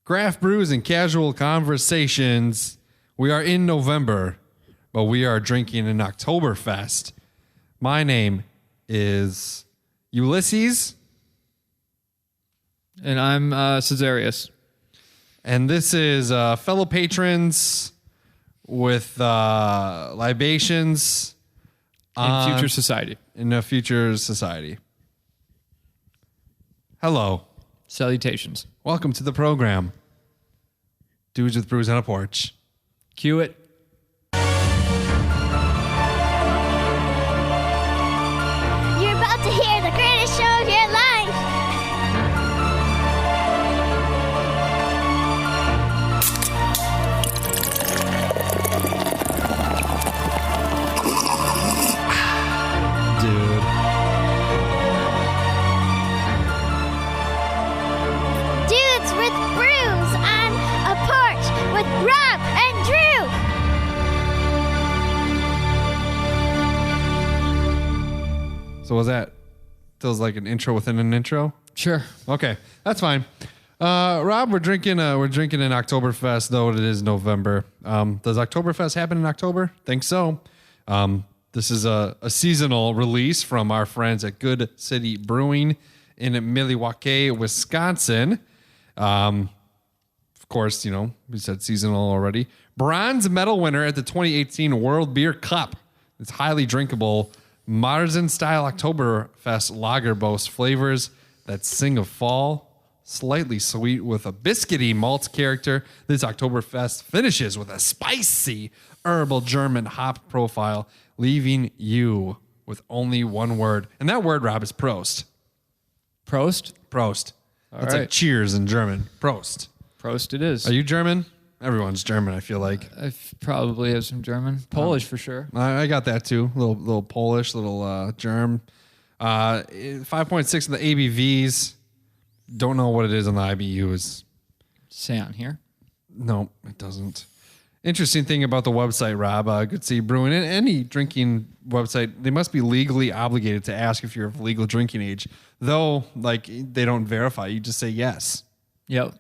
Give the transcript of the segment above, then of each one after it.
Craft brews and casual conversations. We are in November, but we are drinking an Oktoberfest. My name is Ulysses. And I'm Caesarius. And this is fellow patrons with libations In future society. in a future society. Hello. Salutations. Welcome to the program. Dudes with Brews on a Porch. Cue it. You're about to hear the greatest show of your life. Dude. Dudes with brews on a porch with Rob and Drew. So was that feels like an intro within an intro? Sure. Okay, that's fine. Rob, we're drinking an Oktoberfest, though it is November. Does Oktoberfest happen in October? Think so. This is a seasonal release from our friends at Good City Brewing in Milwaukee, Wisconsin. Of course, you know, we said seasonal already. Bronze medal winner at the 2018 World Beer Cup. It's highly drinkable. Marzen-style Oktoberfest lager boasts flavors that sing of fall, slightly sweet with a biscuity malt character. This Oktoberfest finishes with a spicy herbal German hop profile, leaving you with only one word. And that word, Rob, is Prost. Prost? Prost. That's right. like cheers in German. Prost. Prost it is. Are you German? Everyone's German, I feel like. I probably have some German. Polish for sure. I got that too. Little Polish, little Germ. 5.6 in the ABVs. Don't know what it is on the IBUs. Say on here. No, it doesn't. Interesting thing about the website, Rob, Good City Brewing, and any drinking website, they must be legally obligated to ask if you're of legal drinking age. Though, like, they don't verify. You just say yes. Yep.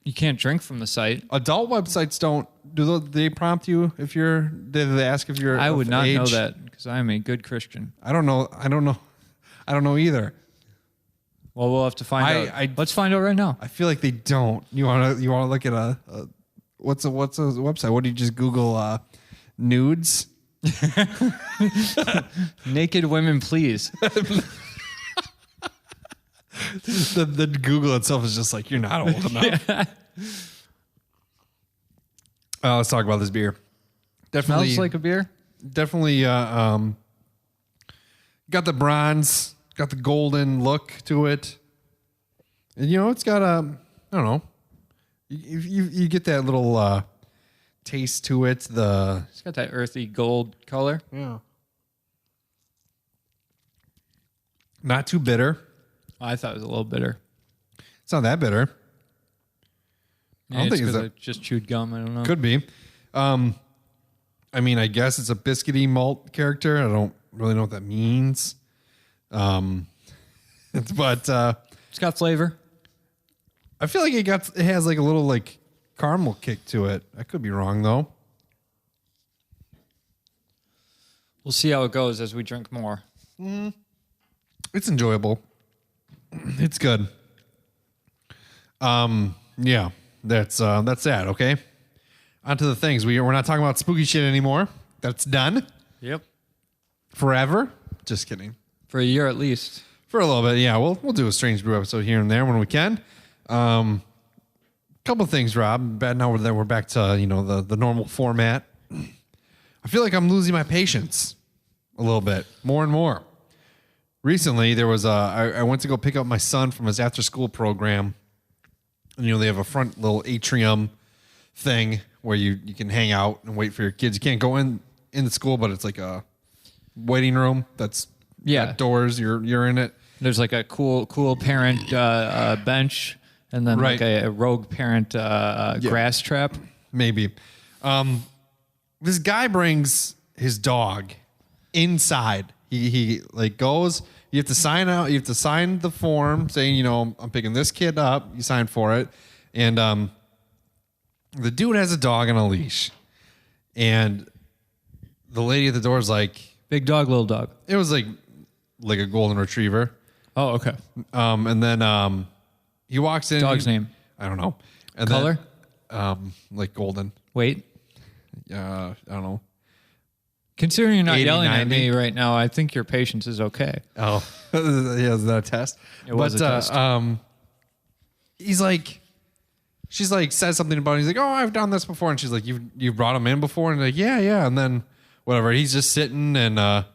You can't drink from the site. Adult websites don't. Do they prompt you if you're? Do they ask if you're? I would of not age? know that because I am a good Christian. I don't know. I don't know either. Well, we'll have to find out. Let's find out right now. I feel like they don't. You want to look at a what's a website? What do you just Google nudes? Naked women, please. the Google itself is just like, you're not old enough. Let's talk about this beer. Definitely Smells like a beer. Definitely got the bronze, got the golden look to it. And you know, it's got I don't know. You get that little taste to it. It's got that earthy gold color. Yeah. Not too bitter. I thought it was a little bitter. It's not that bitter. I don't think it's I just chewed gum. I don't know. Could be. I mean, I guess it's a biscuity malt character. I don't really know what that means. But It's got flavor. I feel like it has like a little like caramel kick to it. I could be wrong though. We'll see how it goes as we drink more. It's enjoyable. It's good. Yeah, that's that. Okay. On to the things. We're not talking about spooky shit anymore. That's done Yep. forever. Just kidding. For a year at least. For a little bit, yeah. We'll do a Strange Brew episode here and there when we can. Couple things, Rob. Now we're back to the normal format. I feel like I'm losing my patience a little bit, more and more. Recently, there was I went to go pick up my son from his after-school program, and they have a front little atrium thing where you can hang out and wait for your kids. You can't go in the school, but it's like a waiting room that's got doors. You're in it. There's like a cool parent bench, and then Right. like a rogue parent grass trap. Maybe. This guy brings his dog inside. He like goes. You have to sign out. You have to sign the form saying, I'm picking this kid up. You sign for it, And the dude has a dog on a leash, and the lady at the door is like, Big dog, little dog. it was like a golden retriever. Oh, okay. And then he walks in. Dog's name? I don't know. And Color? Then, like golden. Weight? I don't know. Considering you're not 80, yelling 90. at me right now, I think your patience is okay. Oh, yeah, is that a test? It was a test. He's like, she's like, says something about it. He's like, oh, I've done this before. And she's like, you've brought him in before? And like, yeah. And then whatever, he's just sitting down,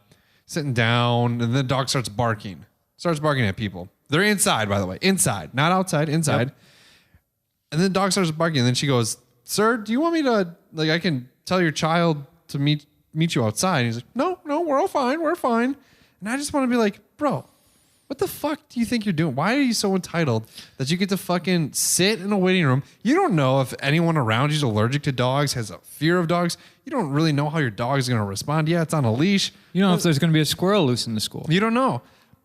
and then the dog starts barking at people. They're inside, by the way, inside, not outside, inside. Yep. And then the dog starts barking, and then she goes, sir, do you want me to, like, I can tell your child to meet you outside? And he's like, no, we're all fine. We're fine. And I just want to be like, bro, what the fuck do you think you're doing? Why are you so entitled that you get to fucking sit in a waiting room? You don't know if anyone around you is allergic to dogs, has a fear of dogs. You don't really know how your dog is going to respond. Yeah, it's on a leash. You don't know if there's going to be a squirrel loose in the school. You don't know.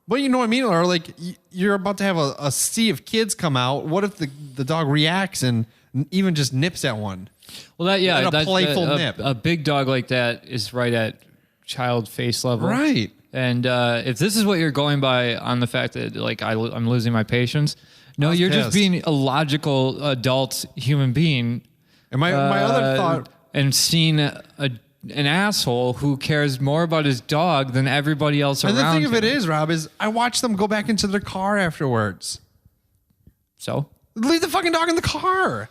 But you know what I mean? Or like you're about to have a sea of kids come out. What if the dog reacts and even just nips at one? Well, that's a playful nip. A big dog like that is right at child face level. Right. And if this is what you're going by on the fact that like I'm losing my patience, no, you're pissed. just being a logical adult human being. And my other thought, and seeing an asshole who cares more about his dog than everybody else around him. and the thing of it is, Rob, is I watch them go back into their car afterwards. So Leave the fucking dog in the car.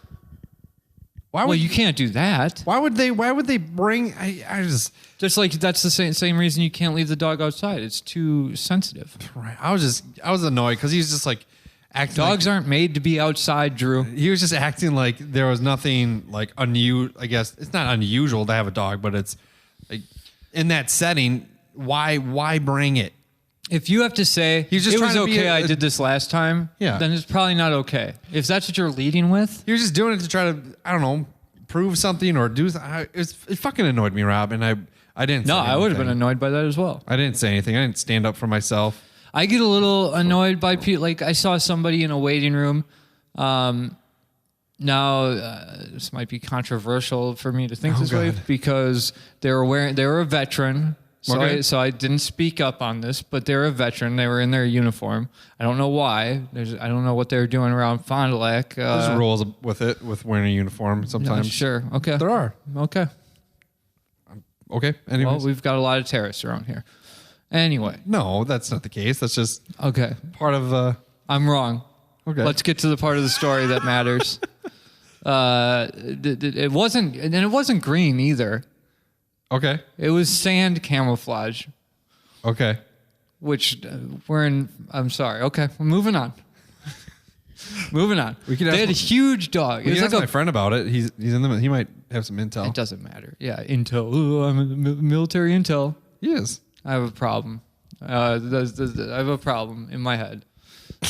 Well, you can't do that. Why would they bring? I just like that's the same reason you can't leave the dog outside. It's too sensitive. right. I was annoyed because he's just like acting. Dogs aren't made to be outside, Drew. He was just acting like there was nothing like unusual. I guess it's not unusual to have a dog, but it's like in that setting. Why bring it? If you have to say He's just it was trying to be okay, I did this last time, Yeah. then it's probably not okay. If that's what you're leading with, He was just doing it to try to, I don't know, prove something or do. It fucking annoyed me, Rob, and I didn't. no, say I would have been anything. annoyed by that as well. I didn't say anything. I didn't stand up for myself. I get a little annoyed by people. Like I saw somebody in a waiting room. Now, this might be controversial for me to think this way because they were a veteran. So I didn't speak up on this, but they're a veteran. They were in their uniform. I don't know why. I don't know what they were doing around Fond du Lac. There's rules with wearing a uniform sometimes. Sure. Okay. There are. Okay. Okay. Anyways. Well, we've got a lot of terrorists around here. Anyway. No, that's not the case. That's just Okay. part of. I'm wrong. Okay. Let's get to the part of the story that matters. It wasn't green either. Okay. It was sand camouflage, Okay. which we're in. I'm sorry. Okay, we're moving on. Moving on. We could They ask had a huge dog. We can ask my friend about it. He's in the. He might have some intel. It doesn't matter. Yeah, intel. Ooh, I'm in the military intel. He is. I have a problem. I have a problem in my head.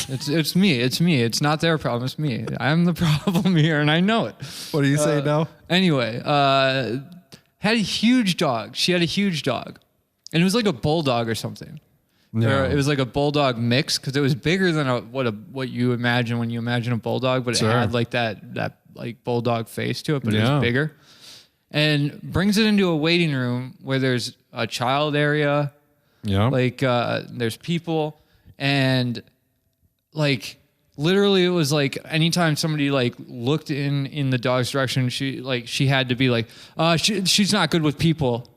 It's me. It's me. It's not their problem. It's me. I'm the problem here, and I know it. What do you say now? Anyway, had a huge dog. She had a huge dog, and it was like a bulldog or something. No. Or it was like a bulldog mix because it was bigger than what you imagine when you imagine a bulldog, but Sure. it had like that like bulldog face to it, but it Yeah. was bigger. And brings it into a waiting room where there's a child area, Yeah. like there's people, and like literally it was like anytime somebody like looked in the dog's direction, she had to be like, she's not good with people,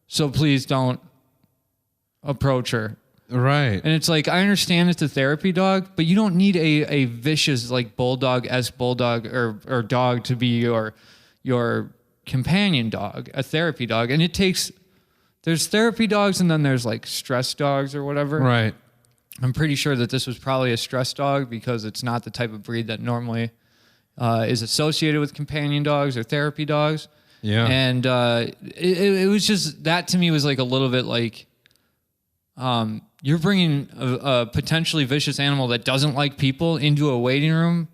so please don't approach her. Right. And it's like, I understand it's a therapy dog, but you don't need a vicious like bulldog-esque bulldog or dog to be your companion dog, a therapy dog. And there's therapy dogs and then there's like stress dogs or whatever. Right. I'm pretty sure that this was probably a stress dog because it's not the type of breed that normally is associated with companion dogs or therapy dogs. Yeah. And it was just, that to me was like a little bit like, you're bringing a potentially vicious animal that doesn't like people into a waiting room.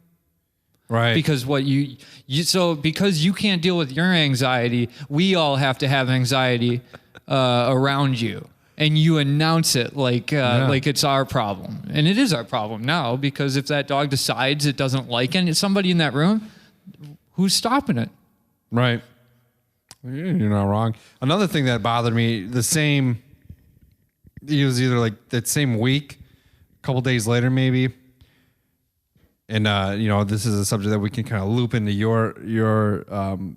Right. Because because you can't deal with your anxiety, we all have to have anxiety around you. and you announce it like it's our problem. And it is our problem now, because if that dog decides it doesn't like somebody in that room, who's stopping it? Right. You're not wrong. Another thing that bothered me, it was either like that same week, a couple days later maybe. And, this is a subject that we can kind of loop into your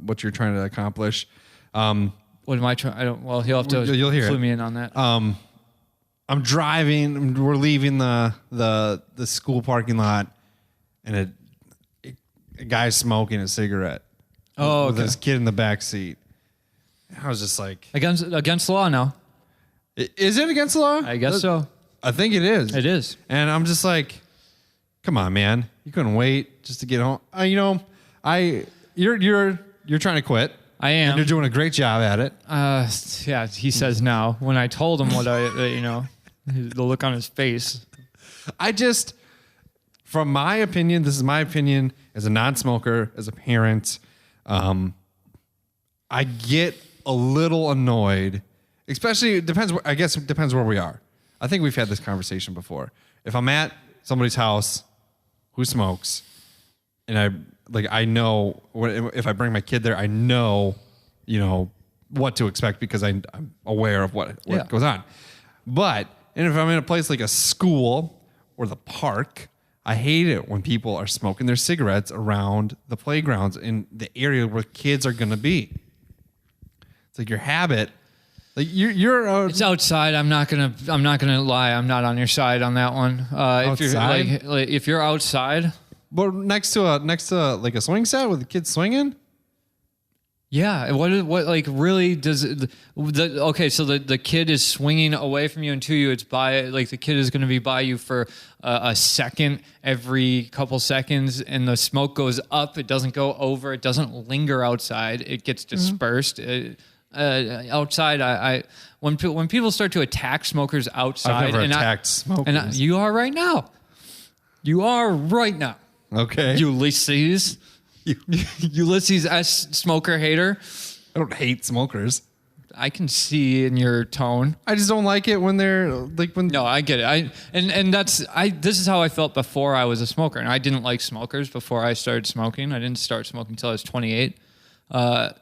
what you're trying to accomplish. What am I trying? He'll have to you'll hear clue me in on that. I'm driving. We're leaving the school parking lot, and a guy's smoking a cigarette. Oh, with okay. his kid in the back seat. I was just like, against the law now. Is it against the law? I guess so. I think it is. It is. And I'm just like, come on, man. You couldn't wait just to get home. You're trying to quit. I am. And you're doing a great job at it. Yeah, he says now. When I told him what the look on his face. From my opinion, this is my opinion as a non-smoker, as a parent, I get a little annoyed, especially, it depends where we are. I think we've had this conversation before. If I'm at somebody's house who smokes, and I know if I bring my kid there, I know, what to expect because I'm aware of what goes on. And if I'm in a place like a school or the park, I hate it when people are smoking their cigarettes around the playgrounds in the area where kids are going to be. It's like your habit. Like you're it's outside. I'm not gonna lie. I'm not on your side on that one. Outside? If you're outside. But next to like a swing set with the kids swinging. Yeah. What like really does okay? So the kid is swinging away from you and to you. It's the kid is going to be by you for a second every couple seconds, and the smoke goes up. It doesn't go over. It doesn't linger outside. It gets dispersed. Outside, when people start to attack smokers outside, I've never attacked smokers. And you are right now. You are right now. Okay. Ulysses. Ulysses S. smoker hater. I don't hate smokers. I can see in your tone. I just don't like it when they're like when. No, I get it. This is how I felt before I was a smoker, and I didn't like smokers before I started smoking. I didn't start smoking until I was 28. I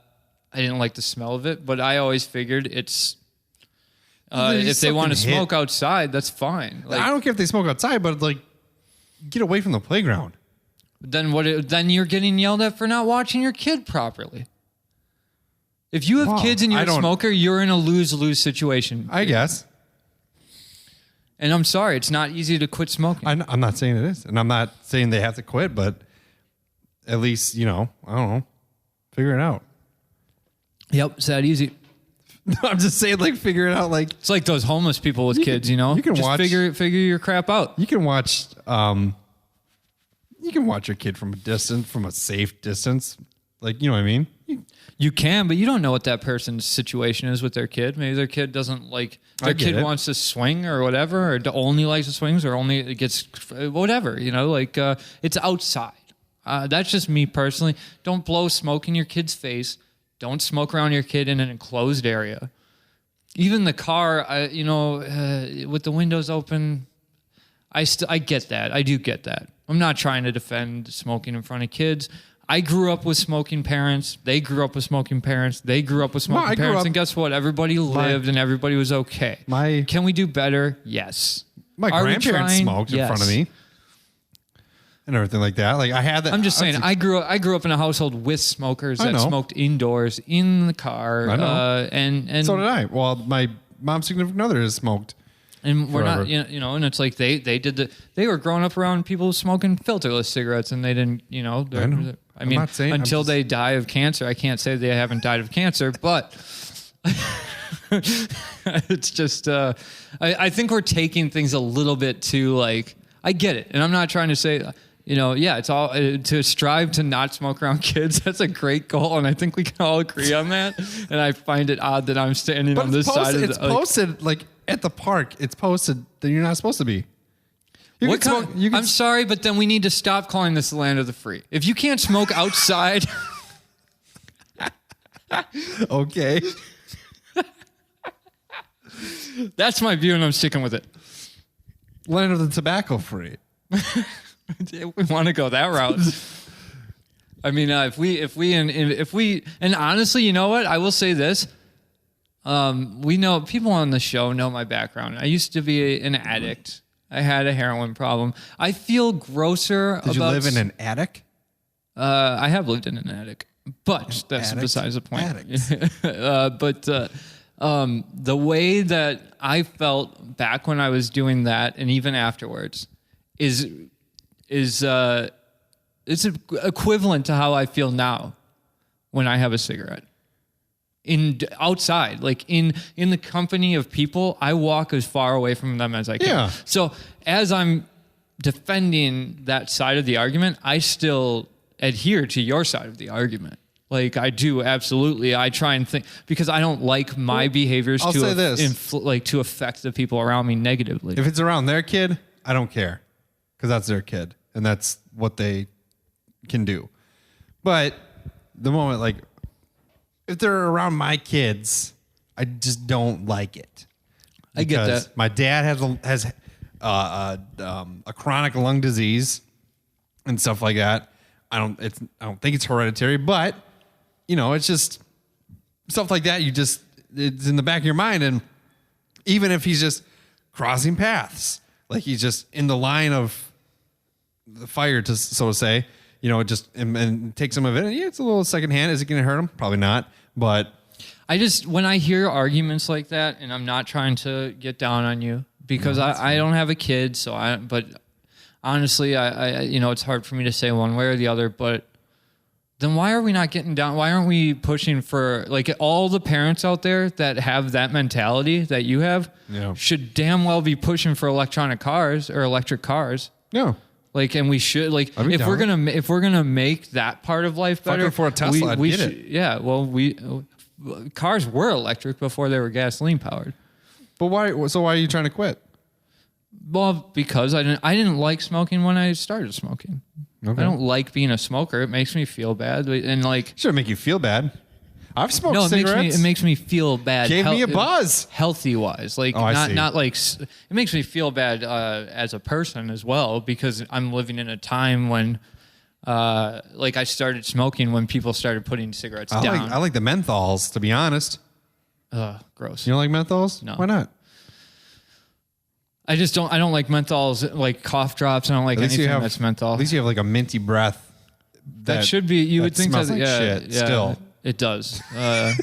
didn't like the smell of it, but I always figured it's if they want to smoke outside, that's fine. Like, I don't care if they smoke outside, but like get away from the playground. Then you're getting yelled at for not watching your kid properly. If you have kids and you're a smoker, you're in a lose-lose situation. I guess. And I'm sorry, it's not easy to quit smoking. I'm not saying it is, and I'm not saying they have to quit, but at least I don't know, figure it out. Yep, it's that easy. I'm just saying, like, figure it out. Like, it's like those homeless people with kids, You can just watch. figure your crap out. You can watch. You can watch your kid from a distance, from a safe distance. Like, you know what I mean? You can, but you don't know what that person's situation is with their kid. Maybe their kid doesn't like. Their kid wants to swing or whatever, or only likes to swings, or only it gets whatever. It's outside. That's just me personally. Don't blow smoke in your kid's face. Don't smoke around your kid in an enclosed area. Even the car, with the windows open, I get that. I do get that. I'm not trying to defend smoking in front of kids. I grew up with smoking parents. They grew up with smoking parents. They grew up with smoking parents. And guess what? Everybody lived and everybody was okay. Can we do better? Yes. My grandparents smoked in front of me. And everything like that. Like I had that. I'm just saying. I grew up in a household with smokers that smoked indoors in the car. I know. And so did I. Well, my mom's significant other has smoked. And we're not, and it's like they were growing up around people smoking filterless cigarettes, and they didn't, I mean, until they die of cancer. I can't say they haven't died of cancer, but it's just. I think we're taking things a little bit too like. I get it, and I'm not trying to say. It's all to strive to not smoke around kids. That's a great goal, and I think we can all agree on that. And I find it odd that I'm standing on this side of the. It's posted like at the park. It's posted that you're not supposed to be. I'm sorry, but then we need to stop calling this the land of the free. If you can't smoke outside, okay. That's my view, and I'm sticking with it. Land of the tobacco free. We want to go that route. I mean, if we, and honestly, you know what? I will say this. We know, people on the show know my background. I used to be an addict. I had a heroin problem. I feel grosser Did you live in an attic? I have lived in an attic, but that's besides the point. The way that I felt back when I was doing that, and even afterwards, is it's equivalent to how I feel now when I have a cigarette. Outside, like in the company of people, I walk as far away from them as I can. Yeah. So as I'm defending that side of the argument, I still adhere to your side of the argument. Like I do, absolutely. I try and think, because I don't like my behaviors I'll say this. to affect the people around me negatively. If it's around their kid, I don't care, because that's their kid and that's what they can do. But the moment, like, if they're around my kids, I just don't like it. I get that. My dad has a chronic lung disease and stuff like that. I don't think it's hereditary, but you know, it's just stuff like that. It's in the back of your mind, and even if he's just crossing paths, like he's just in the line of the fire, to so to say, you know, and take some of it. And yeah, it's a little secondhand. Is it going to hurt him? Probably not. But when I hear arguments like that, and I'm not trying to get down on you, because I don't have a kid, but honestly, I you know, it's hard for me to say one way or the other, but then why are we not getting down? Why aren't we pushing for, like, all the parents out there that have that mentality that you have should damn well be pushing for electronic cars or electric cars. Yeah. Like, and we should, like, if we're gonna make that part of life better, for a Tesla, we I'd get it. Yeah, well, cars were electric before they were gasoline powered. But why? So why are you trying to quit? Well, because I didn't like smoking when I started smoking. Okay. I don't like being a smoker. It makes me feel bad, and like, should make you feel bad. I've smoked cigarettes. It makes me feel bad. Gave me a buzz, healthy wise. Like, not like, it makes me feel bad as a person as well, because I'm living in a time when, like, I started smoking when people started putting cigarettes down. I like the menthols, to be honest. Gross. You don't like menthols? No. Why not? I don't like menthols, like cough drops. I don't like anything that's menthol. At least you have like a minty breath. That should be. You would think that. Like shit. Yeah, still, it does. And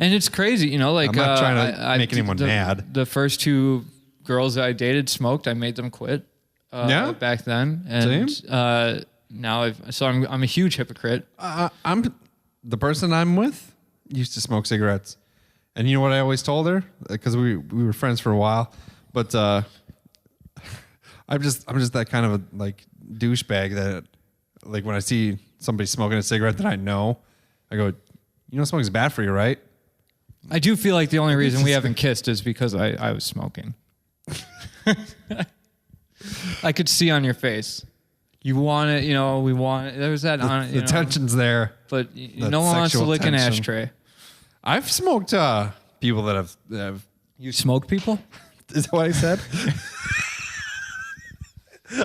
it's crazy, you know. Like, I'm not trying to make anyone mad. The first two girls that I dated smoked. I made them quit. Back then, and now I'm a huge hypocrite. I'm the person I'm with used to smoke cigarettes, and you know what I always told her, because we were friends for a while. But I'm just that kind of a, like, douchebag that, like, when I see somebody smoking a cigarette that I know, I go, you know, smoking's bad for you, right? I do feel like the only reason we haven't kissed is because I was smoking. I could see on your face. You want it, you know, we want it. There's that on it. The tension's there. But no one wants to lick an ashtray. I've smoked people that have. You smoke people? Is that what I said?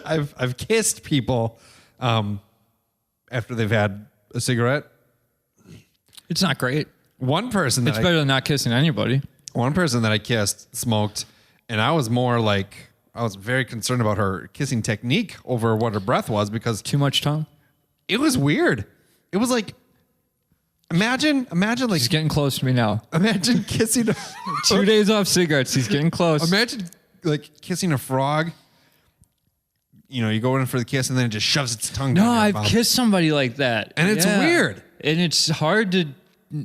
I've kissed people after they've had a cigarette. It's not great. One person it's better than not kissing anybody. One person that I kissed smoked, and I was very concerned about her kissing technique over what her breath was, because too much tongue. It was weird. It was like, Imagine like, he's getting close to me now. Imagine kissing 2 days off cigarettes. He's getting close. Imagine like kissing a frog. You know, you go in for the kiss and then it just shoves its tongue down. No, I've kissed somebody like that. And it's weird. And it's hard to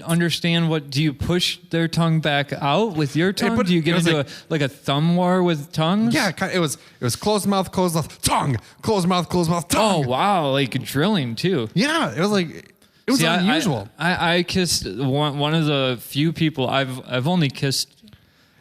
understand. Do you push their tongue back out with your tongue? Do you get into a thumb war with tongues? Yeah, it was closed mouth, tongue, closed mouth, tongue. Oh, wow. Like drilling too. Yeah. It was like, it was unusual. I kissed one of the few people I've only kissed.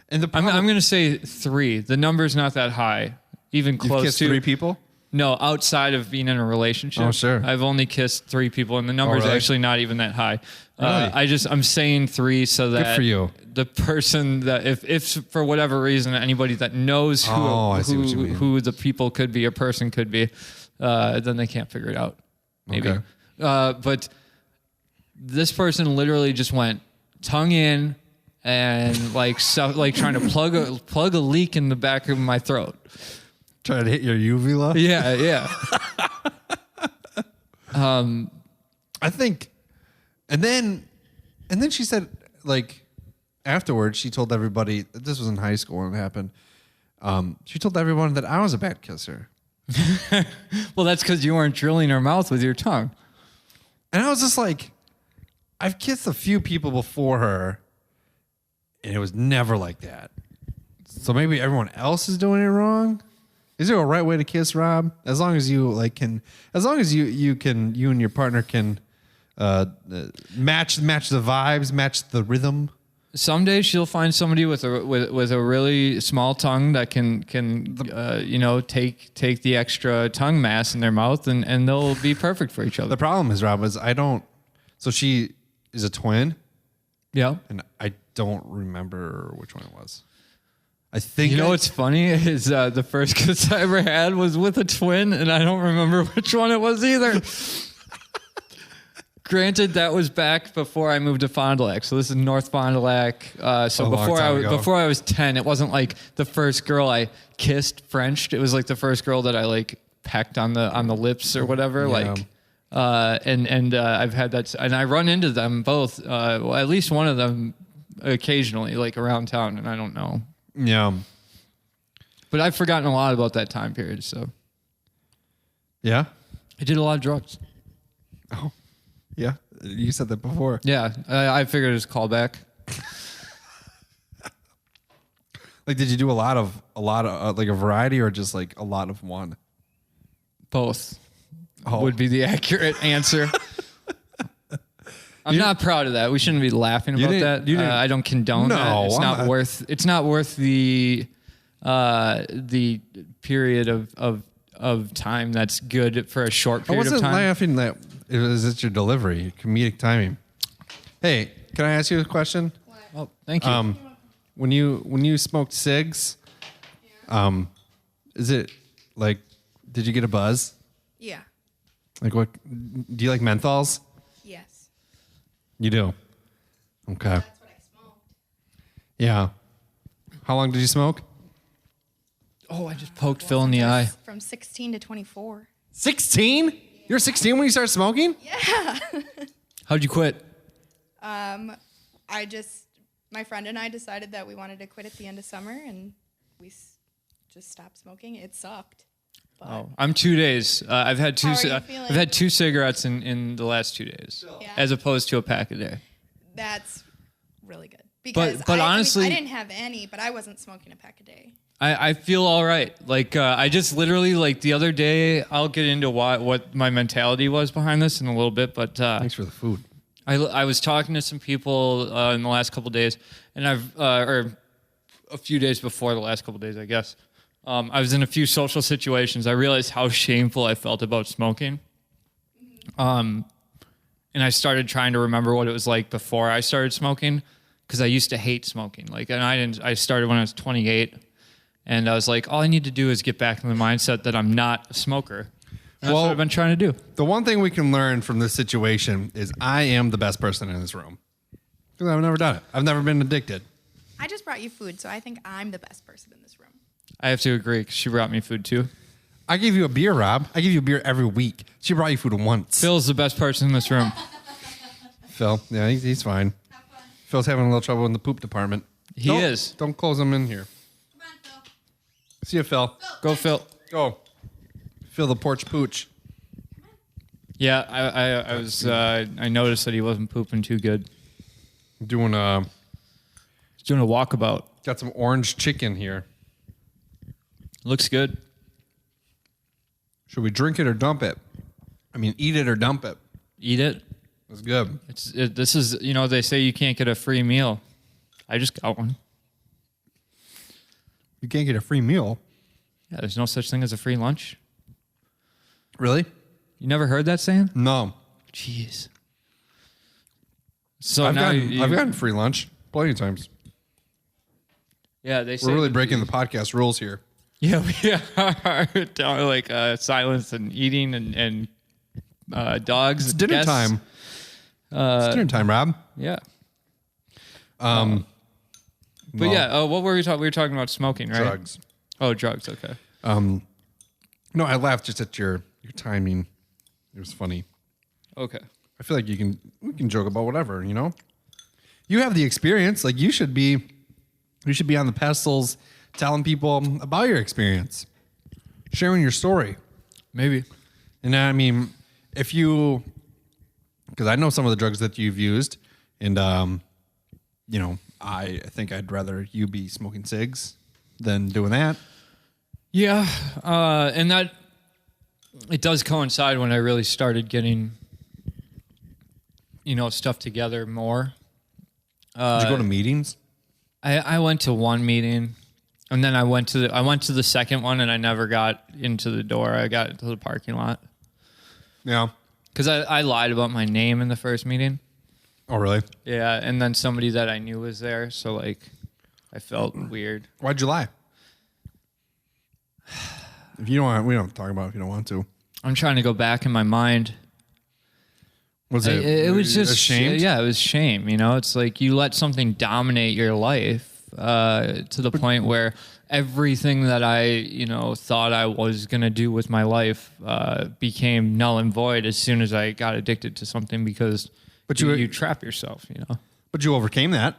And I'm going to say 3. The number's not that high. Even close. You've kissed 3 people? No, outside of being in a relationship. Oh, sure. I've only kissed 3 people, and the number is really? actually not even that high. Really? I'm saying 3 so that for you. the person that if for whatever reason anybody that knows I see what you mean. who the people could be, a person could be, then they can't figure it out. Maybe. Okay. But this person literally just went tongue in and like trying to plug a leak in the back of my throat. Trying to hit your uvula. Yeah. I think, and then she said, like, afterwards, she told everybody, this was in high school when it happened. She told everyone that I was a bad kisser. Well, that's because you weren't drilling her mouth with your tongue. And I was just like, I've kissed a few people before her, and it was never like that. So maybe everyone else is doing it wrong. Is there a right way to kiss, Rob? As long as you as long as you and your partner can match the vibes, match the rhythm. Someday she'll find somebody with a really small tongue that can take the extra tongue mass in their mouth and they'll be perfect for each other. The problem is, Rob, is I don't. So she is a twin. Yeah. And I don't remember which one it was. I think what's funny is the first kiss I ever had was with a twin, and I don't remember which one it was either. Granted, that was back before I moved to Fond du Lac, so this is North Fond du Lac. So before I was 10, it wasn't like the first girl I kissed Frenched. It was like the first girl that I like pecked on the lips or whatever. Yeah. I've had that, and I run into them both. Well, at least one of them occasionally, like around town, and I don't know. Yeah. But I've forgotten a lot about that time period, so. Yeah? I did a lot of drugs. Oh, yeah. You said that before. Yeah, I figured it was a callback. Like, did you do a lot of like a variety or just like a lot of one? Both Oh. would be the accurate answer. I'm not proud of that. We shouldn't be laughing about that. I don't condone that. It's not worth the period of time that's good for a short period of time. I wasn't laughing that it was just your delivery, comedic timing. Hey, can I ask you a question? Oh, thank you. When you smoked cigs, is it like, did you get a buzz? Yeah. Like what? Do you like menthols? Yes. You do. Okay. That's what I smoked. Yeah. How long did you smoke? Oh, I just poked Phil in the eye. From 16 to 24. 16? You were 16 when you started smoking? Yeah. How'd you quit? My friend and I decided that we wanted to quit at the end of summer, and we just stopped smoking. It sucked. But Oh, I'm 2 days. I've had two. How are you I've feeling? had 2 cigarettes in the last 2 days, Yeah. as opposed to a pack a day. That's really good. Because But honestly- I didn't have any, but I wasn't smoking a pack a day. I feel all right. Like I just literally like the other day. I'll get into what my mentality was behind this in a little bit, but Thanks for the food. I was talking to some people in the last couple of days, and or a few days before the last couple of days, I guess. I was in a few social situations. I realized how shameful I felt about smoking. And I started trying to remember what it was like before I started smoking, because I used to hate smoking. I started when I was 28, and I was like, all I need to do is get back in the mindset that I'm not a smoker. And that's what I've been trying to do. The one thing we can learn from this situation is I am the best person in this room. Because I've never done it. I've never been addicted. I just brought you food, so I think I'm the best person in this room. I have to agree, because she brought me food too. I gave you a beer, Rob. I give you a beer every week. She brought you food once. Phil's the best person in this room. Phil, yeah, he's fine. Phil's having a little trouble in the poop department. He is. Don't close him in here. Come on, Phil. See you, Phil. Go, Phil. Go. Phil the porch pooch. Yeah, I noticed that he wasn't pooping too good. Doing He's doing a walkabout. got some orange chicken here. Looks good. Should we drink it or dump it? I mean, eat it or dump it. Eat it. It's good. This is, they say you can't get a free meal. I just got one. You can't get a free meal. Yeah, there's no such thing as a free lunch. Really? You never heard that saying? No. Jeez. So I've now gotten free lunch plenty of times. Yeah, they say We're really breaking the podcast rules here. Yeah, we are down like silence and eating and dogs. It's dinner time. It's dinner time, Rob. Yeah. Well, yeah, what were we talking? We were talking about smoking, right? drugs. Oh, drugs. Okay. No, I laughed just at your timing. It was funny. Okay. I feel like we can joke about whatever, you know? You have the experience. Like you should be on the pedestals telling people about your experience. Sharing your story. Maybe. And I mean, because I know some of the drugs that you've used, and I think I'd rather you be smoking cigs than doing that. Yeah, and that it does coincide when I really started getting, stuff together more. Did you go to meetings? I went to one meeting, and then I went to the second one, and I never got into the door. I got into the parking lot. Yeah. Because I lied about my name in the first meeting. Oh, really? Yeah, and then somebody that I knew was there, so like I felt weird. Why'd you lie? If you don't want, we don't have to talk about it if you don't want to. I'm trying to go back in my mind. Was it? It was just ashamed? Yeah, it was shame. It's like you let something dominate your life to the point where everything that I thought I was gonna do with my life became null and void as soon as I got addicted to something because you trap yourself. But you overcame that.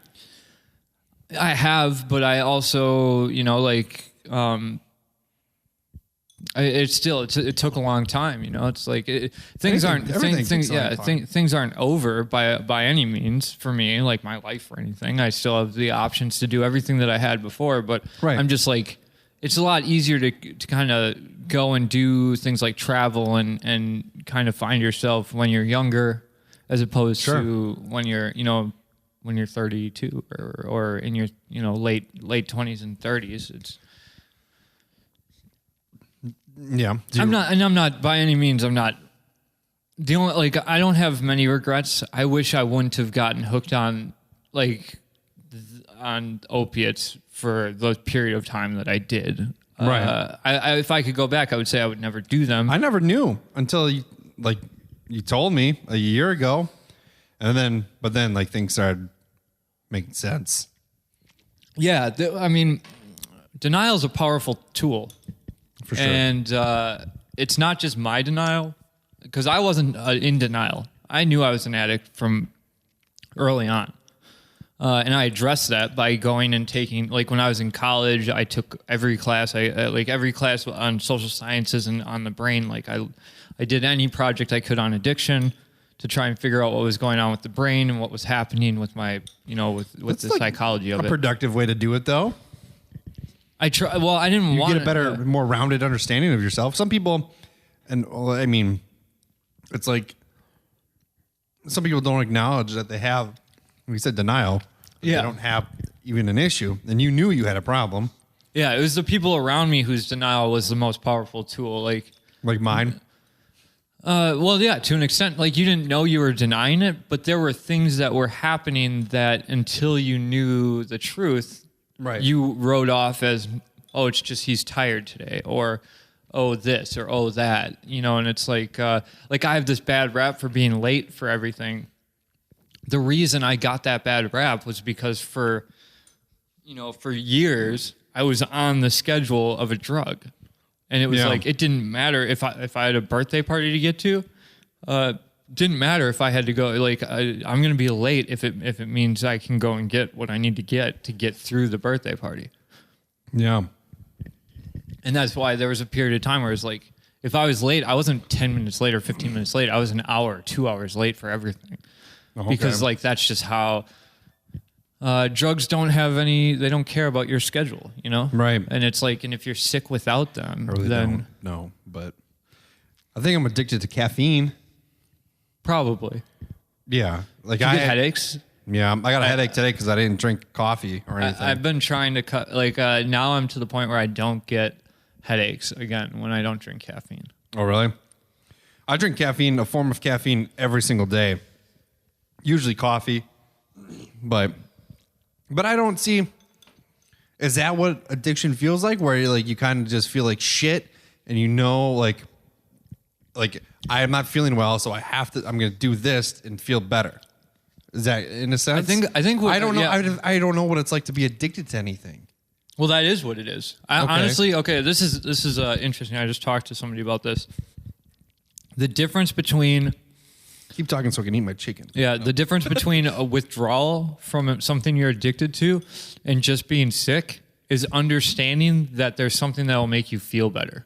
I have, but I also it took a long time. It's like things aren't over by any means for me, like my life or anything. I still have the options to do everything that I had before, but right. I'm just like, it's a lot easier to kind of go and do things like travel and kind of find yourself when you're younger, as opposed to when you're 32 or in your late 20s and 30s. It's yeah. I'm not by any means. I'm not the only, I don't have many regrets. I wish I wouldn't have gotten hooked on on opiates for the period of time that I did. Right. If I could go back, I would say I would never do them. I never knew until you told me a year ago, but then things started making sense. Yeah. Denial is a powerful tool. For sure. And it's not just my denial, because I wasn't in denial. I knew I was an addict from early on. And I addressed that by going and taking, when I was in college, I took every class. Every class on social sciences and on the brain. I did any project I could on addiction to try and figure out what was going on with the brain and what was happening with my, with the psychology of it. A productive way to do it, though. I try. Well, I didn't want to get a better, more rounded understanding of yourself. Some people, it's like some people don't acknowledge that they have. We said denial. Yeah. They don't have even an issue, and you knew you had a problem. Yeah, it was the people around me whose denial was the most powerful tool. Like mine. Well, yeah, to an extent. You didn't know you were denying it, but there were things that were happening that until you knew the truth. Right. You wrote off as, oh, it's just he's tired today, or oh this, or oh that, and it's I have this bad rap for being late for everything. The reason I got that bad rap was because for years I was on the schedule of a drug, and it was it didn't matter if I had a birthday party to get to. Didn't matter if I had to go. I'm going to be late if it means I can go and get what I need to get through the birthday party. Yeah, and that's why there was a period of time where it's if I was late, I wasn't 10 minutes late or 15 minutes late. I was an hour, 2 hours late for everything, because that's just how drugs don't have any. They don't care about your schedule, Right. And it's and if you're sick without them, really then no. But I think I'm addicted to caffeine. Probably. Yeah. I get headaches. Yeah. I got a headache today because I didn't drink coffee or anything. I've been trying to cut, now I'm to the point where I don't get headaches again when I don't drink caffeine. Oh, really? I drink caffeine, a form of caffeine, every single day. Usually coffee, but I don't see. Is that what addiction feels like? Where you kind of just feel like shit, and like I am not feeling well, so I'm going to do this and feel better. Is that in a sense? I think I don't know. yeah. I don't know what it's like to be addicted to anything. Well, that is what it is. Honestly, this is interesting. I just talked to somebody about this. The difference between Keep talking so I can eat my chicken. Yeah, the difference between a withdrawal from something you're addicted to and just being sick is understanding that there's something that will make you feel better.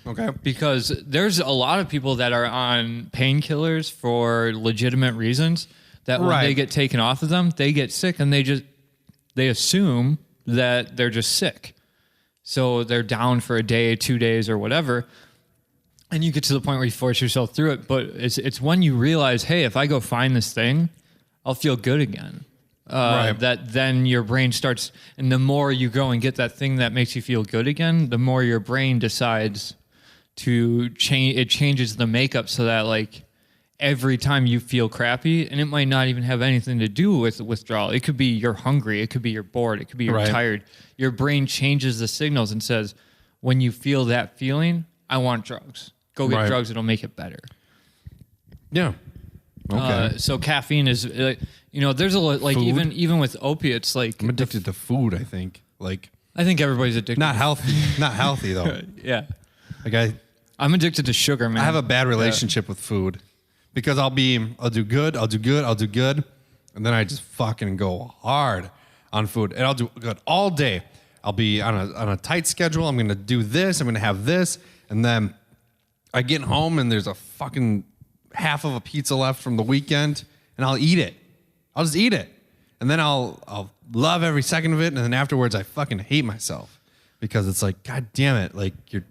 Okay. Because there's a lot of people that are on painkillers for legitimate reasons that when they get taken off of them, they get sick and they assume that they're just sick. So they're down for a day, 2 days or whatever. And you get to the point where you force yourself through it. But it's when you realize, hey, if I go find this thing, I'll feel good again. That then your brain starts, and the more you go and get that thing that makes you feel good again, the more your brain decides to change. It changes the makeup so that like every time you feel crappy, and it might not even have anything to do with withdrawal. It could be you're hungry. It could be you're bored. It could be you're tired. Your brain changes the signals and says, when you feel that feeling, I want drugs. Go get drugs. It'll make it better. Yeah. Okay. So caffeine is, there's a lot, like food? even with opiates, like I'm addicted to food. I think I think everybody's addicted. not healthy, not healthy though. Yeah. Like I'm addicted to sugar, man. I have a bad relationship with food because I'll do good, and then I just fucking go hard on food, and I'll do good all day. I'll be on a tight schedule. I'm gonna do this. I'm gonna have this, and then I get home and there's a fucking half of a pizza left from the weekend, and I'll eat it. I'll just eat it, and then I'll love every second of it, and then afterwards I fucking hate myself because it's like, God damn it, like you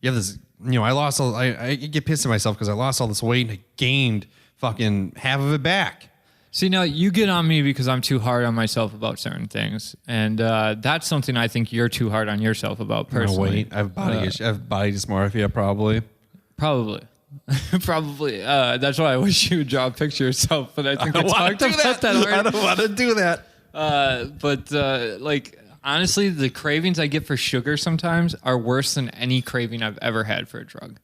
have this. I get pissed at myself because I lost all this weight and I gained fucking half of it back. See, now you get on me because I'm too hard on myself about certain things, and that's something I think you're too hard on yourself about personally. No, wait, I have body issue. I have body dysmorphia, probably. Probably. That's why I wish you would draw a picture of yourself, but I think I talked about that already. I don't want to do that. But honestly, the cravings I get for sugar sometimes are worse than any craving I've ever had for a drug.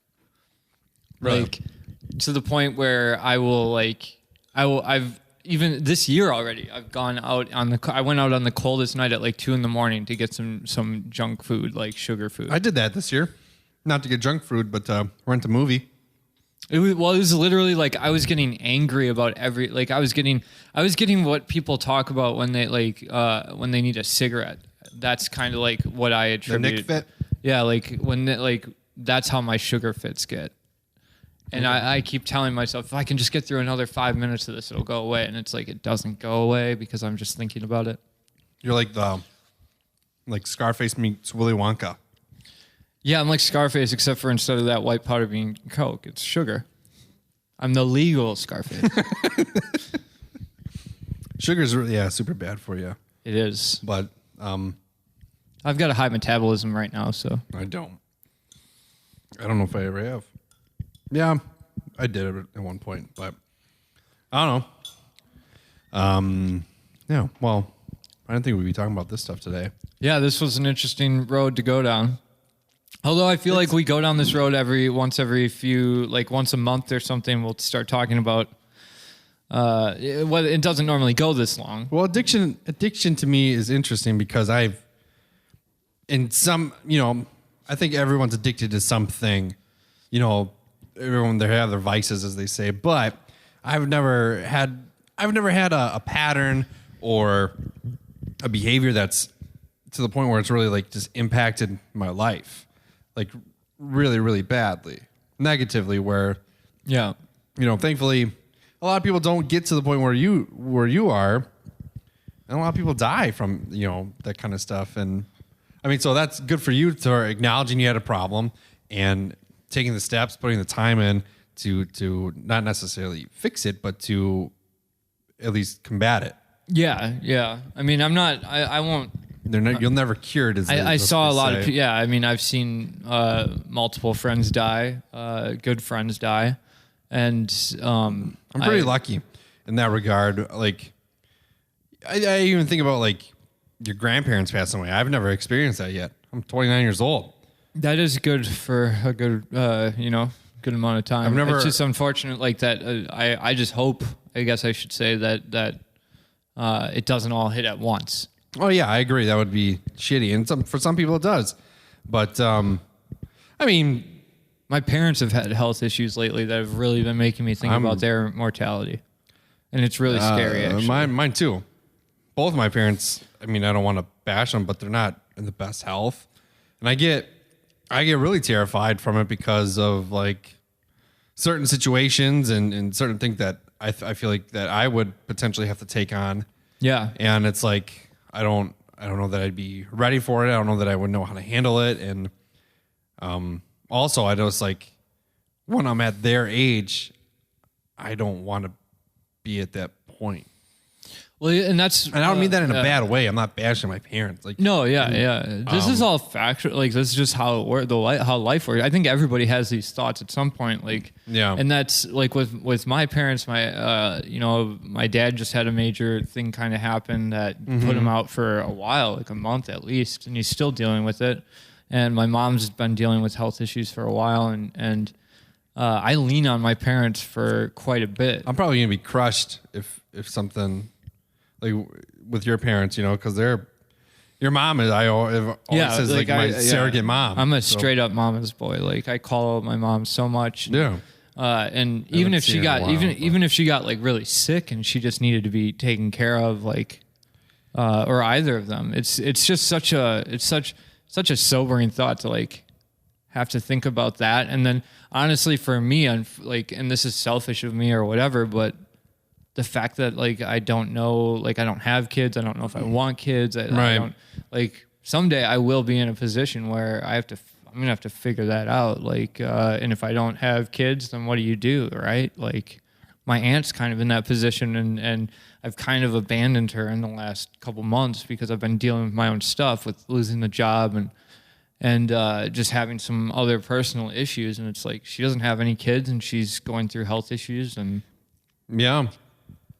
Right. Like to the point where I've even this year already, I've gone out I went out on the coldest night at like 2 a.m. to get some junk food, like sugar food. I did that this year. Not to get junk food, but rent a movie. It was literally like I was getting angry about I was getting what people talk about when they when they need a cigarette. That's kind of like what I attributed. The Nick fit? Yeah, that's how my sugar fits get. And I keep telling myself, if I can just get through another 5 minutes of this, it'll go away. And it's like it doesn't go away because I'm just thinking about it. You're like Scarface meets Willy Wonka. Yeah, I'm like Scarface, except for instead of that white powder being Coke, it's sugar. I'm the legal Scarface. Sugar's really, super bad for you. It is. But I've got a high metabolism right now, so. I don't know if I ever have. Yeah, I did it at one point, but I don't know. Yeah, well, I didn't think we'd be talking about this stuff today. Yeah, this was an interesting road to go down. Although I feel like we go down this road once a month or something, we'll start talking about. It doesn't normally go this long. Well, addiction to me is interesting because I think everyone's addicted to something. Everyone they have their vices, as they say, but I've never had a pattern or a behavior that's to the point where it's really like just impacted my life, like really, really badly, negatively. Where, thankfully, a lot of people don't get to the point where you are, and a lot of people die from that kind of stuff. And I mean, so that's good for you for acknowledging you had a problem and taking the steps, putting the time in to not necessarily fix it, but to at least combat it. Yeah. I mean, I won't You'll never cure it. I saw a lot of people. Yeah, I mean, I've seen multiple friends die, good friends die, and I'm pretty lucky in that regard. Like, I even think about like your grandparents passing away. I've never experienced that yet. I'm 29 years old. That is good for a good, good amount of time. It's just unfortunate, like that. I just hope. I guess I should say that it doesn't all hit at once. Oh yeah, I agree. That would be shitty, and for some people it does. But I mean, my parents have had health issues lately that have really been making me think about their mortality, and it's really scary. Actually, mine too. Both my parents. I mean, I don't want to bash them, but they're not in the best health, and I get really terrified from it because of like certain situations and certain things that I feel like that I would potentially have to take on. Yeah, and it's like. I don't know that I'd be ready for it. I don't know that I would know how to handle it. And also, I just like when I'm at their age, I don't want to be at that point. Well, and I don't mean that in a bad way. I'm not bashing my parents. Like, no, yeah. This is all factual. Like, this is just how it works. How life works. I think everybody has these thoughts at some point. Like, yeah. And that's like with my parents. My dad just had a major thing kind of happen that put him out for a while, like a month at least, and he's still dealing with it. And my mom's been dealing with health issues for a while, and I lean on my parents for quite a bit. I'm probably gonna be crushed if something. Like with your parents, because your mom is. I always says like my surrogate mom. I'm a straight up mama's boy. Like I call my mom so much. Yeah. And even if she got even if she got like really sick and she just needed to be taken care of, like, or either of them, it's just such a sobering thought to like have to think about that. And then honestly, for me, and this is selfish of me or whatever, but. The fact that like I don't know, like I don't have kids, I don't know if I want kids. I don't like someday I will be in a position where I'm gonna have to figure that out. Like, and if I don't have kids, then what do you do, right? Like, my aunt's kind of in that position, and I've kind of abandoned her in the last couple months because I've been dealing with my own stuff with losing the job and just having some other personal issues. And it's like she doesn't have any kids, and she's going through health issues, and yeah.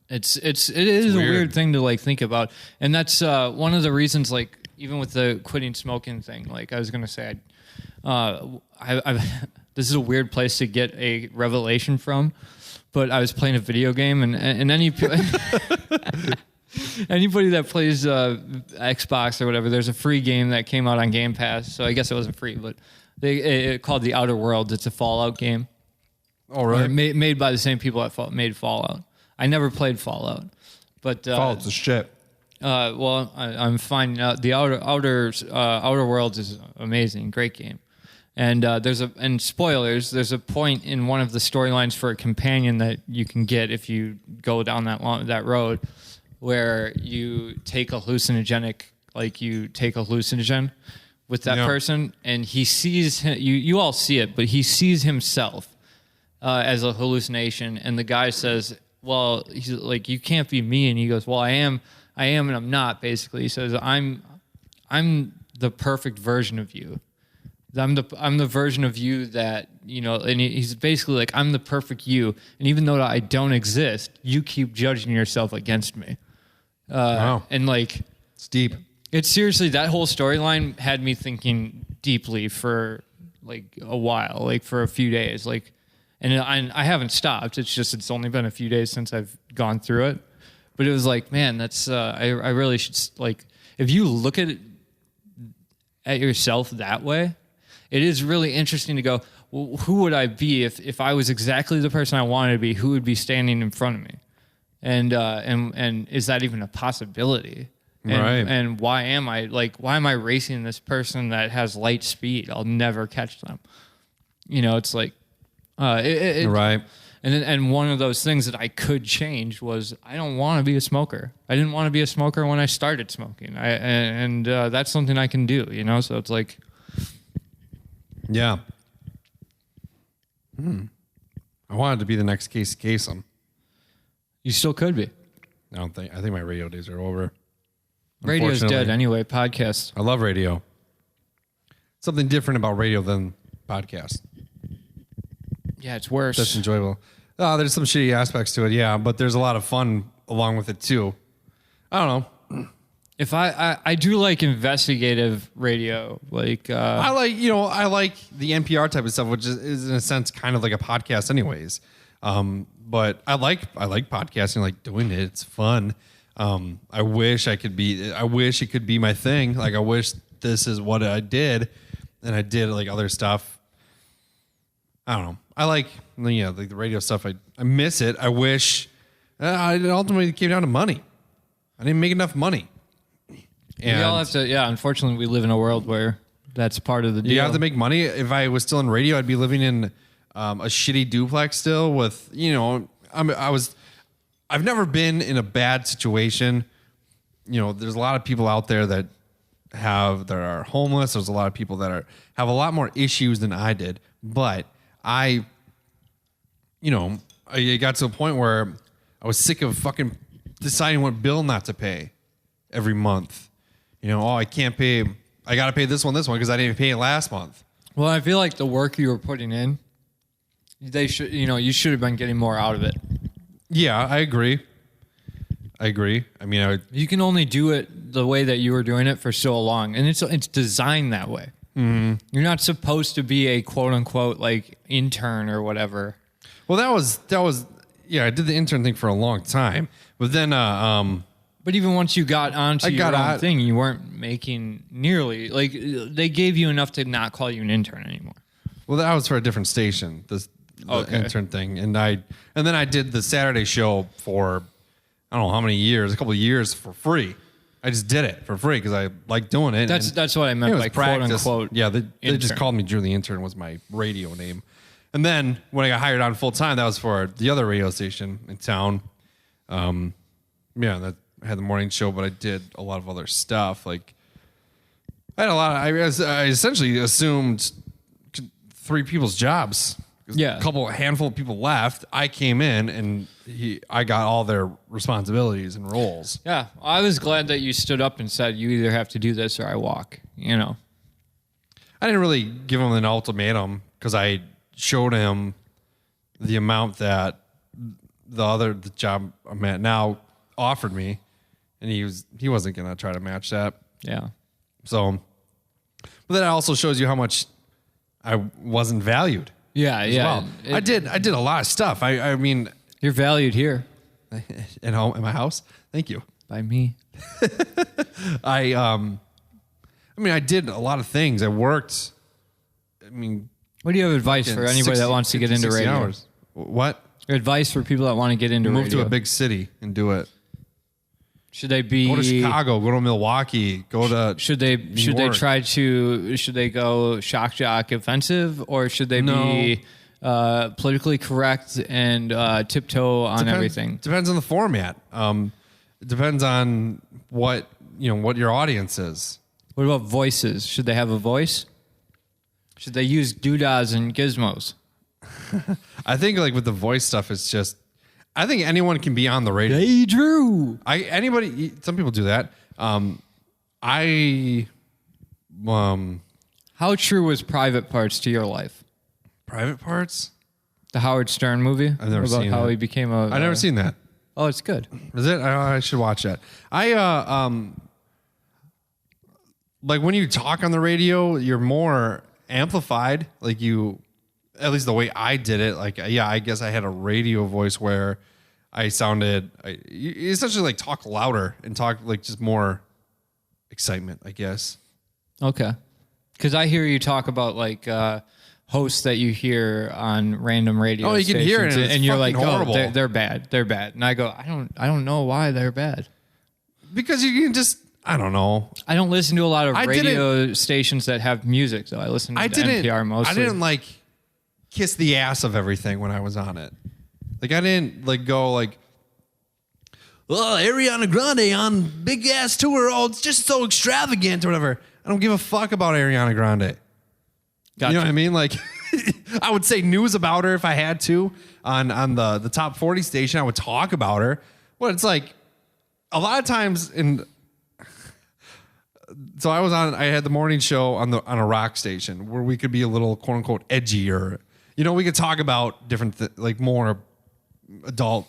It is a weird thing to like think about, and that's one of the reasons. Like even with the quitting smoking thing, like I was gonna say, this is a weird place to get a revelation from, but I was playing a video game, and anybody that plays Xbox or whatever, there's a free game that came out on Game Pass. So I guess it wasn't free, but it called The Outer Worlds. It's a Fallout game. Oh, right. Made by the same people that made Fallout. I never played Fallout, but Fallout's a shit. Well, I'm finding out the Outer Worlds is amazing, great game, and spoilers. There's a point in one of the storylines for a companion that you can get if you go down that road, where you take a hallucinogenic with that person, and he sees him. You all see it, but he sees himself as a hallucination, and the guy says. Well, he's like, you can't be me. And he goes, well, I am, and I'm not, basically. He says, I'm the perfect version of you. I'm the version of you that, and he's basically like, I'm the perfect you. And even though I don't exist, you keep judging yourself against me. Wow. And like, it's deep. It's seriously, that whole storyline had me thinking deeply for like a while, like for a few days, like, and I haven't stopped. It's only been a few days since I've gone through it. But it was like, man, that's I really should, like, if you look at yourself that way, it is really interesting to go, well, who would I be if I was exactly the person I wanted to be? Who would be standing in front of me? And is that even a possibility? And why am I racing this person that has light speed? I'll never catch them. It's like. Right. And one of those things that I could change was I don't want to be a smoker. I didn't want to be a smoker when I started smoking. That's something I can do, So it's like, yeah. I wanted to be the next Casey Kasem. You still could be. I think my radio days are over. Radio's dead unfortunately. anyway. Podcast. I love radio. Something different about radio than podcast. Yeah, it's worse. That's enjoyable. There's some shitty aspects to it, yeah, but there's a lot of fun along with it too. I don't know. If I do like investigative radio, like I like the NPR type of stuff, which is in a sense kind of like a podcast, anyways. But I like podcasting, like doing it. It's fun. I wish it could be my thing. Like I wish this is what I did, and I did like other stuff. I don't know. I like the radio stuff. I miss it. I wish it ultimately came down to money. I didn't make enough money. And we all have to. Yeah, unfortunately, we live in a world where that's part of the deal. you have to make money. If I was still in radio, I'd be living in a shitty duplex still with, I've never been in a bad situation. There's a lot of people out there that are homeless. There's a lot of people that have a lot more issues than I did. But I got to a point where I was sick of fucking deciding what bill not to pay every month. I can't pay. I got to pay this one because I didn't pay it last month. Well, I feel like the work you were putting in, you should have been getting more out of it. Yeah, I agree. I mean, You can only do it the way that you were doing it for so long, and it's designed that way. Mm-hmm. You're not supposed to be a quote unquote like intern or whatever. well, that was yeah. I did the intern thing for a long time, but then But even once you got onto your own on thing, you weren't making nearly like they gave you enough to not call you an intern anymore. well, that was for a different station. The intern thing, and then I did the Saturday show for I don't know how many years, a couple of years for free. I just did it for free because I like doing it. That's what I meant by quote unquote. Yeah, they just intern. called me Drew the Intern was my radio name. And then when I got hired on full time, that was for the other radio station in town. That I had the morning show, but I did a lot of other stuff. Like I had I essentially assumed 3 people's jobs. Yeah. A handful of people left. I came in and I got all their responsibilities and roles. Yeah, I was glad that you stood up and said you either have to do this or I walk. I didn't really give him an ultimatum because I showed him the amount that the job I'm at now offered me, and he wasn't gonna try to match that. Yeah. So, but that also shows you how much I wasn't valued. Yeah, yeah. Well, I did a lot of stuff. I mean, You're valued here at home in my house. Thank you. by me. I did a lot of things. I worked. What do you have advice for anybody that wants to get into 60 radio? hours. What? Your advice for people that want to get into Move radio? to a big city and do it. Should they be? Go to Chicago. Go to Milwaukee. Go to. Should they York. Should they go shock jock offensive, or should they be politically correct and tiptoe on everything? Depends on the format. It depends on what your audience is. What about voices? Should they have a voice? Should they use doodahs and gizmos? I think like with the voice stuff, it's just. I think anyone can be on the radio. Hey, Drew. Some people do that. How true was Private Parts to your life? Private Parts? The Howard Stern movie? I've never about seen how it. he became a. I've never seen that. Oh, it's good. Is it? I should watch that. Like when you talk on the radio, you're more amplified. Like at least the way I did it. Like, yeah, I guess I had a radio voice where I sounded, you essentially like talk louder and talk like just more excitement, I guess. Okay. Because I hear you talk about like hosts that you hear on random radio. Oh, you can hear it, stations, and it's you're like, fucking horrible. oh, they're bad, they're bad, and I go, I don't know why they're bad. Because you can just, I don't know. I don't listen to a lot of radio stations that have music, though. I listen to NPR mostly. I didn't like kiss the ass of everything when I was on it. Like I didn't like go like, oh, Ariana Grande on big ass tour. Oh, it's just so extravagant or whatever. I don't give a fuck about Ariana Grande. Gotcha. You know what I mean? Like I would say news about her if I had to on the top 40 station. I would talk about her. Well, it's like a lot of times so I had the morning show on a rock station where we could be a little quote unquote edgy, or we could talk about different like more adult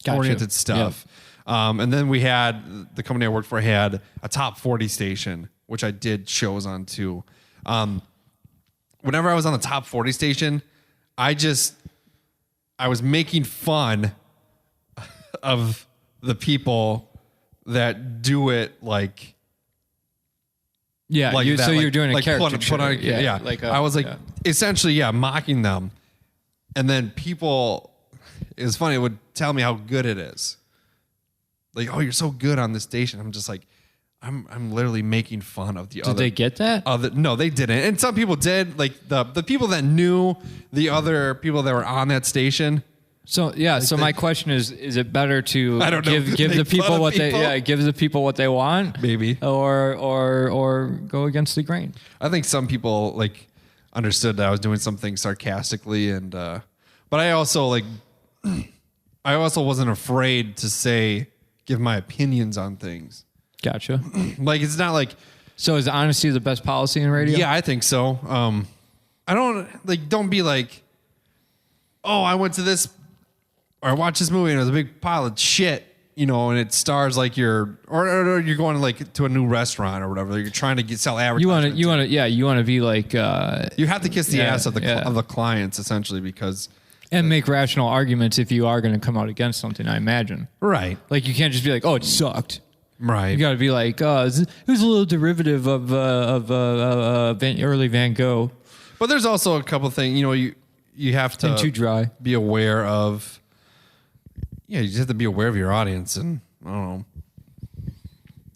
oriented stuff. And then we had the company I worked for had a top 40 station, which I did shows on too. Whenever I was on the top 40 station, I was making fun of the people that do it like. Yeah, like so like, you're doing a like character. Put on I was like essentially mocking them, and then people. It was funny. It would tell me how good it is. Like, oh, you're so good on this station. I'm just like, I'm literally making fun of the other. Did they get that? No, they didn't. And some people did. Like the people that knew the other people that were on that station. So so my question is it better to I don't know, give the people what people? give the people what they want, Maybe, or go against the grain? I think some people like understood that I was doing something sarcastically, and but I also wasn't afraid to give my opinions on things. Gotcha. Like it's not like. So is honesty the best policy in radio? Yeah, I think so. I don't be like, oh, I went to this. Or I watched this movie and it was a big pile of shit, and it stars like or you're going like to a new restaurant or whatever. You're trying to sell advertising. You want to be like you have to kiss the ass of the clients essentially because and make rational arguments if you are going to come out against something. I imagine. Right. Like you can't just be like, oh, it sucked. Right. You got to be like, it was a little derivative of early Van Gogh. But there's also a couple things you have to too dry. Be aware of. Yeah, you just have to be aware of your audience, and I don't know.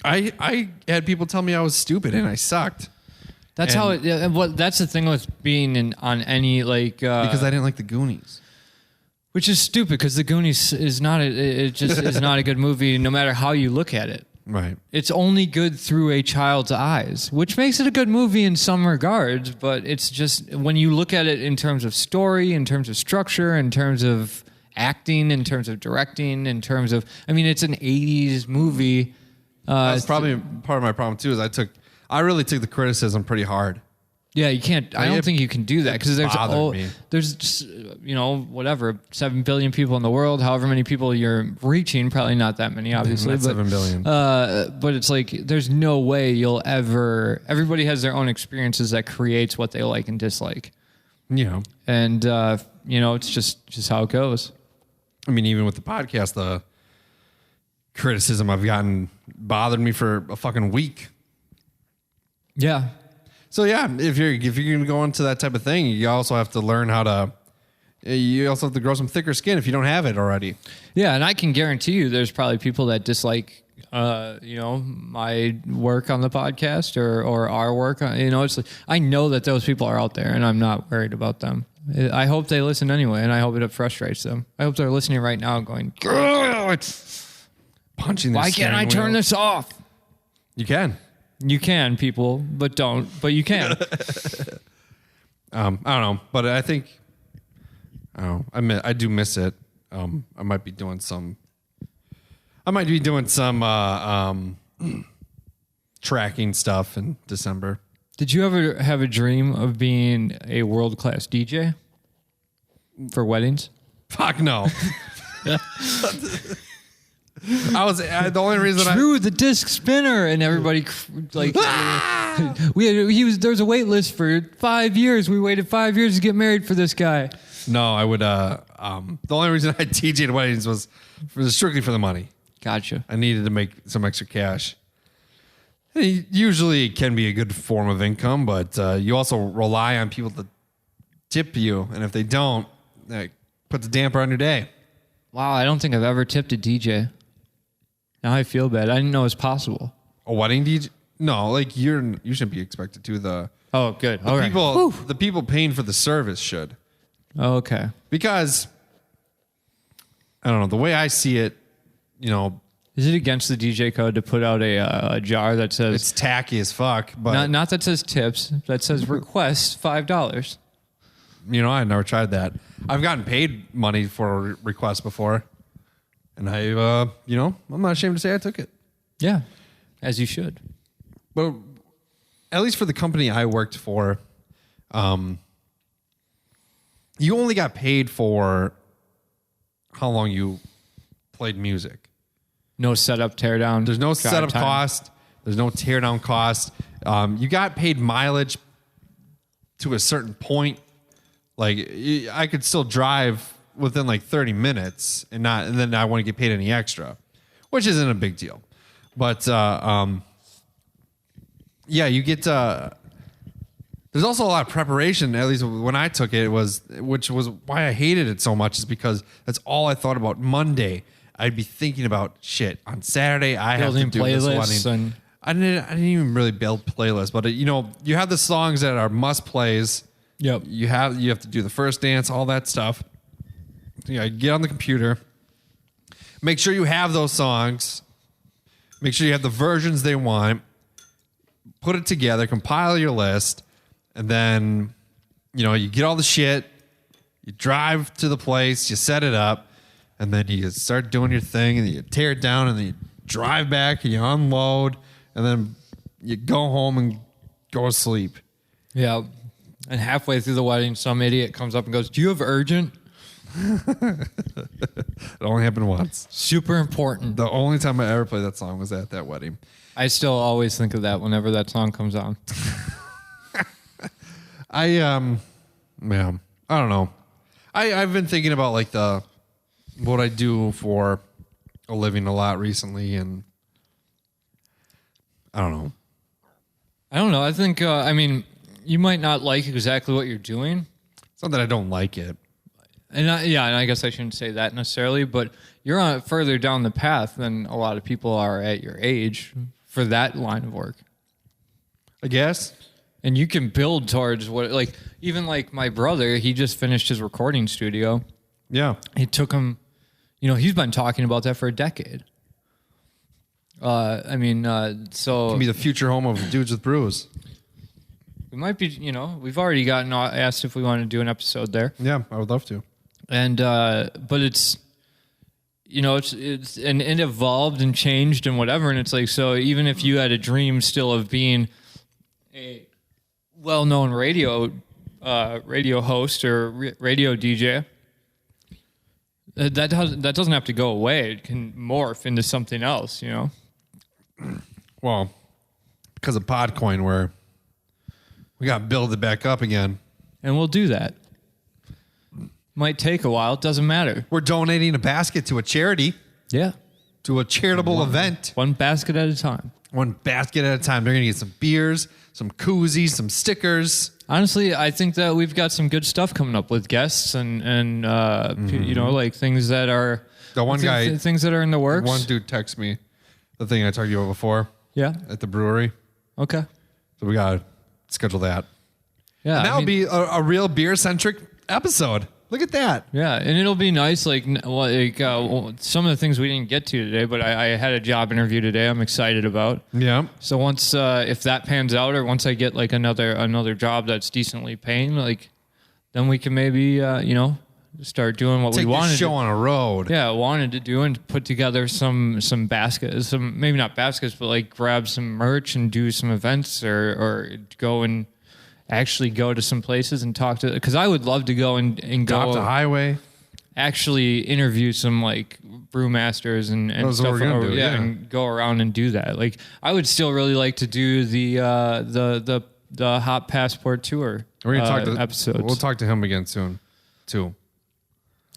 I had people tell me I was stupid and I sucked. That's how it. That's the thing with being on any because I didn't like the Goonies, which is stupid because the Goonies is not. It just is not a good movie, no matter how you look at it. Right. It's only good through a child's eyes, which makes it a good movie in some regards. But it's just when you look at it in terms of story, in terms of structure, in terms of acting, in terms of directing, in terms of, it's an 80s movie. That's probably part of my problem too, is I really took the criticism pretty hard. Yeah, you can't, I don't think you can do that because there's just, 7 billion people in the world, however many people you're reaching, probably not that many, obviously. Not 7 billion. But it's like, there's no way everybody has their own experiences that creates what they like and dislike. Yeah. And, it's just how it goes. Even with the podcast, the criticism I've gotten bothered me for a fucking week. Yeah. So yeah, if you're going to go into that type of thing, you also have to learn you also have to grow some thicker skin if you don't have it already. Yeah. And I can guarantee you there's probably people that dislike, my work on the podcast or our work. It's like, I know that those people are out there and I'm not worried about them. I hope they listen anyway, and I hope it frustrates them. I hope they're listening right now going, punching. Why can't I turn this off? You can. You can, people, but don't. But you can. I don't know, but I think I do miss it. I might be doing some tracking stuff in December. Did you ever have a dream of being a world-class DJ for weddings? Fuck no. The only reason Drew the disc spinner, and everybody there was a wait list for 5 years. We waited 5 years to get married for this guy. No, I would. The only reason I DJ'd weddings was strictly for the money. Gotcha. I needed to make some extra cash. It usually can be a good form of income, but you also rely on people to tip you, and if they don't, that puts a damper on your day. Wow, I don't think I've ever tipped a DJ. Now I feel bad. I didn't know it was possible. A wedding DJ? No, you shouldn't be expected to. Oh, good. The people paying for the service should. Oh, okay. Because I don't know, the way I see it, is it against the DJ code to put out a jar that says... It's tacky as fuck, but... Not that says tips, that says request $5. I never tried that. I've gotten paid money for a request before. And I'm not ashamed to say I took it. Yeah, as you should. But at least for the company I worked for, you only got paid for how long you played music. No setup, tear down. There's no setup time. cost. There's no tear down cost. You got paid mileage to a certain point. Like I could still drive within like 30 minutes and then I want to get paid any extra, which isn't a big deal. But yeah, you get. There's also a lot of preparation. At least when I took it, which was why I hated it so much, is because that's all I thought about. Monday, I'd be thinking about shit. On Saturday, I have to do this wedding. I didn't even really build playlists, but you have the songs that are must plays. Yep. You have to do the first dance, all that stuff. Get on the computer. Make sure you have those songs. Make sure you have the versions they want. Put it together, compile your list, and then you get all the shit. You drive to the place, you set it up, and then you start doing your thing, and you tear it down, and then you drive back, and you unload, and then you go home and go to sleep. Yeah. And halfway through the wedding, some idiot comes up and goes, "Do you have urgent?" It only happened once. Super important. The only time I ever played that song was at that wedding. I still always think of that whenever that song comes on. I don't know. I've been thinking about like what I do for a living a lot recently, and I don't know. I think you might not like exactly what you're doing. It's not that I don't like it. And I guess I shouldn't say that necessarily, but you're on further down the path than a lot of people are at your age for that line of work. I guess. And you can build towards even my brother, he just finished his recording studio. Yeah. It took him, he's been talking about that for a decade. So Can be the future home of Dudes with Brews. we might be, we've already gotten asked if we want to do an episode there. Yeah, I would love to. And, but it's, and it evolved and changed and whatever. And it's like, so even if you had a dream still of being a well-known radio host or radio DJ, that doesn't have to go away. It can morph into something else, Well, because of Podcoin, we got to build it back up again. And we'll do that. Might take a while. It doesn't matter. We're donating a basket to a charity, Yeah. to a charitable event. One basket at a time. One basket at a time. They're going to get some beers, some koozies, some stickers. Honestly, I think that we've got some good stuff coming up with guests and things that are The one guy, things that are in the works. one dude texted me the thing I talked to you about before Yeah. at the brewery. Okay. So we got to schedule that. Yeah. And that'll be a real beer-centric episode. Look at that. Yeah, and it'll be nice. Some of the things we didn't get to today, but I had a job interview today. I'm excited about. Yeah. So once if that pans out, or once I get another job that's decently paying, then we can maybe start doing what Take we wanted. this show on a road. Yeah, wanted to do and put together some baskets, maybe not baskets, but grab some merch and do some events or go and actually go to some places and talk to, because I would love to go and go Off the highway. actually interview some brewmasters and That's stuff. what we're gonna do, yeah. And go around and do that. I would still really like to do the Hop Passport Tour. We're gonna talk to episodes. We'll talk to him again soon, too.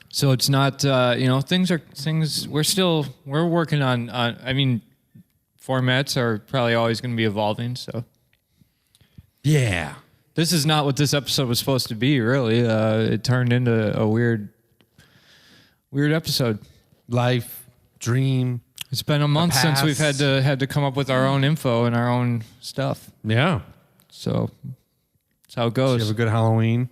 So it's not things we're working on. Formats are probably always going to be evolving. So Yeah. this is not what this episode was supposed to be. Really, it turned into a weird episode. Life, dream. It's been a month since we've had to come up with our own info and our own stuff. Yeah. So that's how it Did you goes. have a good Halloween?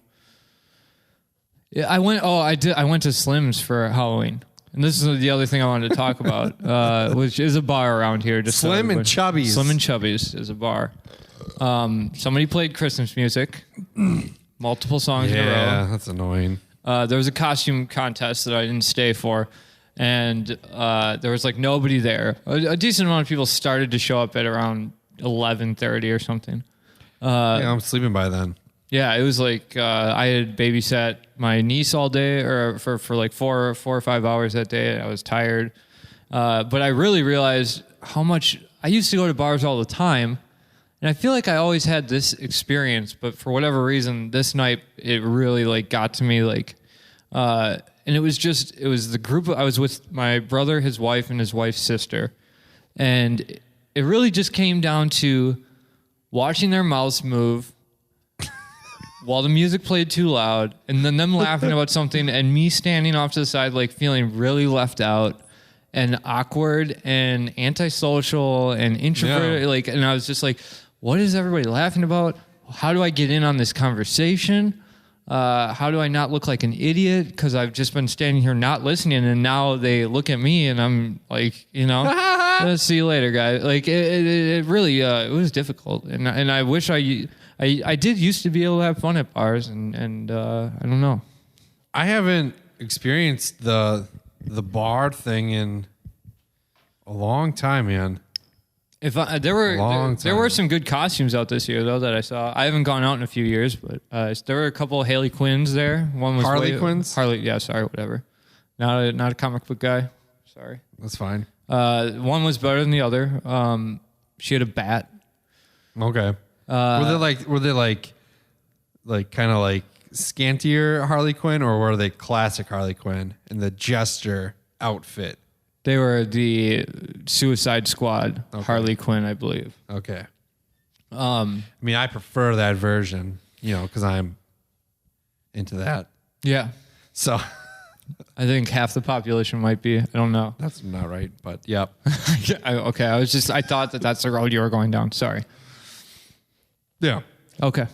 Yeah, I went to Slim's for Halloween. And this is the other thing I wanted to talk about, which is a bar around here. Just Slim and Chubby's. Slim and Chubby's is a bar. Somebody played Christmas music, multiple songs in a row. Yeah, that's annoying. There was a costume contest that I didn't stay for, and there was nobody there. A decent amount of people started to show up at around 11:30 or something. Yeah, I'm sleeping by then. Yeah, it was like I had babysat my niece all day, or for like 4 or 5 hours that day. I was tired, but I really realized how much I used to go to bars all the time, and I feel like I always had this experience. But for whatever reason, this night it really like got to me. Like, and it was the group. I was with my brother, his wife, and his wife's sister, and it really just came down to watching their mouths move while the music played too loud, and then them laughing about something, and me standing off to the side, like feeling really left out and awkward and antisocial and introverted. Yeah. Like, and I was just like, what is everybody laughing about? How do I get in on this conversation? How do I not look like an idiot? Because I've just been standing here not listening, and now they look at me, and I'm like, see you later, guys. Like, it really it was difficult, and I wish I did used to be able to have fun at bars, and I don't know. I haven't experienced the bar thing in a long time, man. There were some good costumes out this year though that I saw. I haven't gone out in a few years, but there were a couple of Harley Quinns there. One was Quinns. Yeah, sorry, whatever. Not a comic book guy. Sorry. That's fine. One was better than the other. She had a bat. Okay. Were they like kind of like scantier Harley Quinn, or were they classic Harley Quinn in the jester outfit? They were the Suicide Squad Harley Quinn, I believe. Okay. I mean, I prefer that version, because I'm into that. Yeah. So I think half the population might be. I don't know. that's not right, but yep. Okay. I thought that's the road you were going down. Sorry. Yeah. Okay.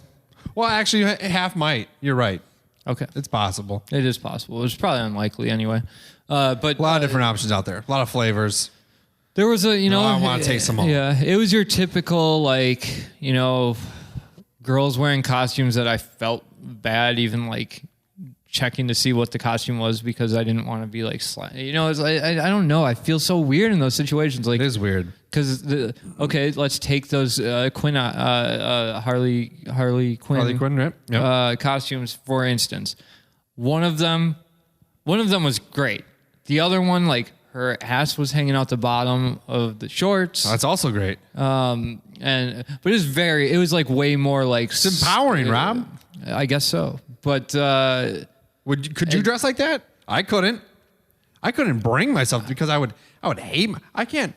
Well, actually, half might. You're right. Okay. It's possible. It is possible. It's probably unlikely anyway. But A lot of different options out there. A lot of flavors. there was a, I want to taste them all. Yeah, it was your typical girls wearing costumes that I felt bad even like checking to see what the costume was because I didn't want to be like, it's like, I don't know. I feel so weird in those situations. Like, It is weird. because let's take those Harley Quinn Harley Quinn, right? Yep. costumes for instance. One of them was great. The other one, like her ass was hanging out the bottom of the shorts. That's also great. But it was like way more like It's empowering, Rob. I guess so. But Could you dress like that? I couldn't. I couldn't bring myself because I would hate. I can't.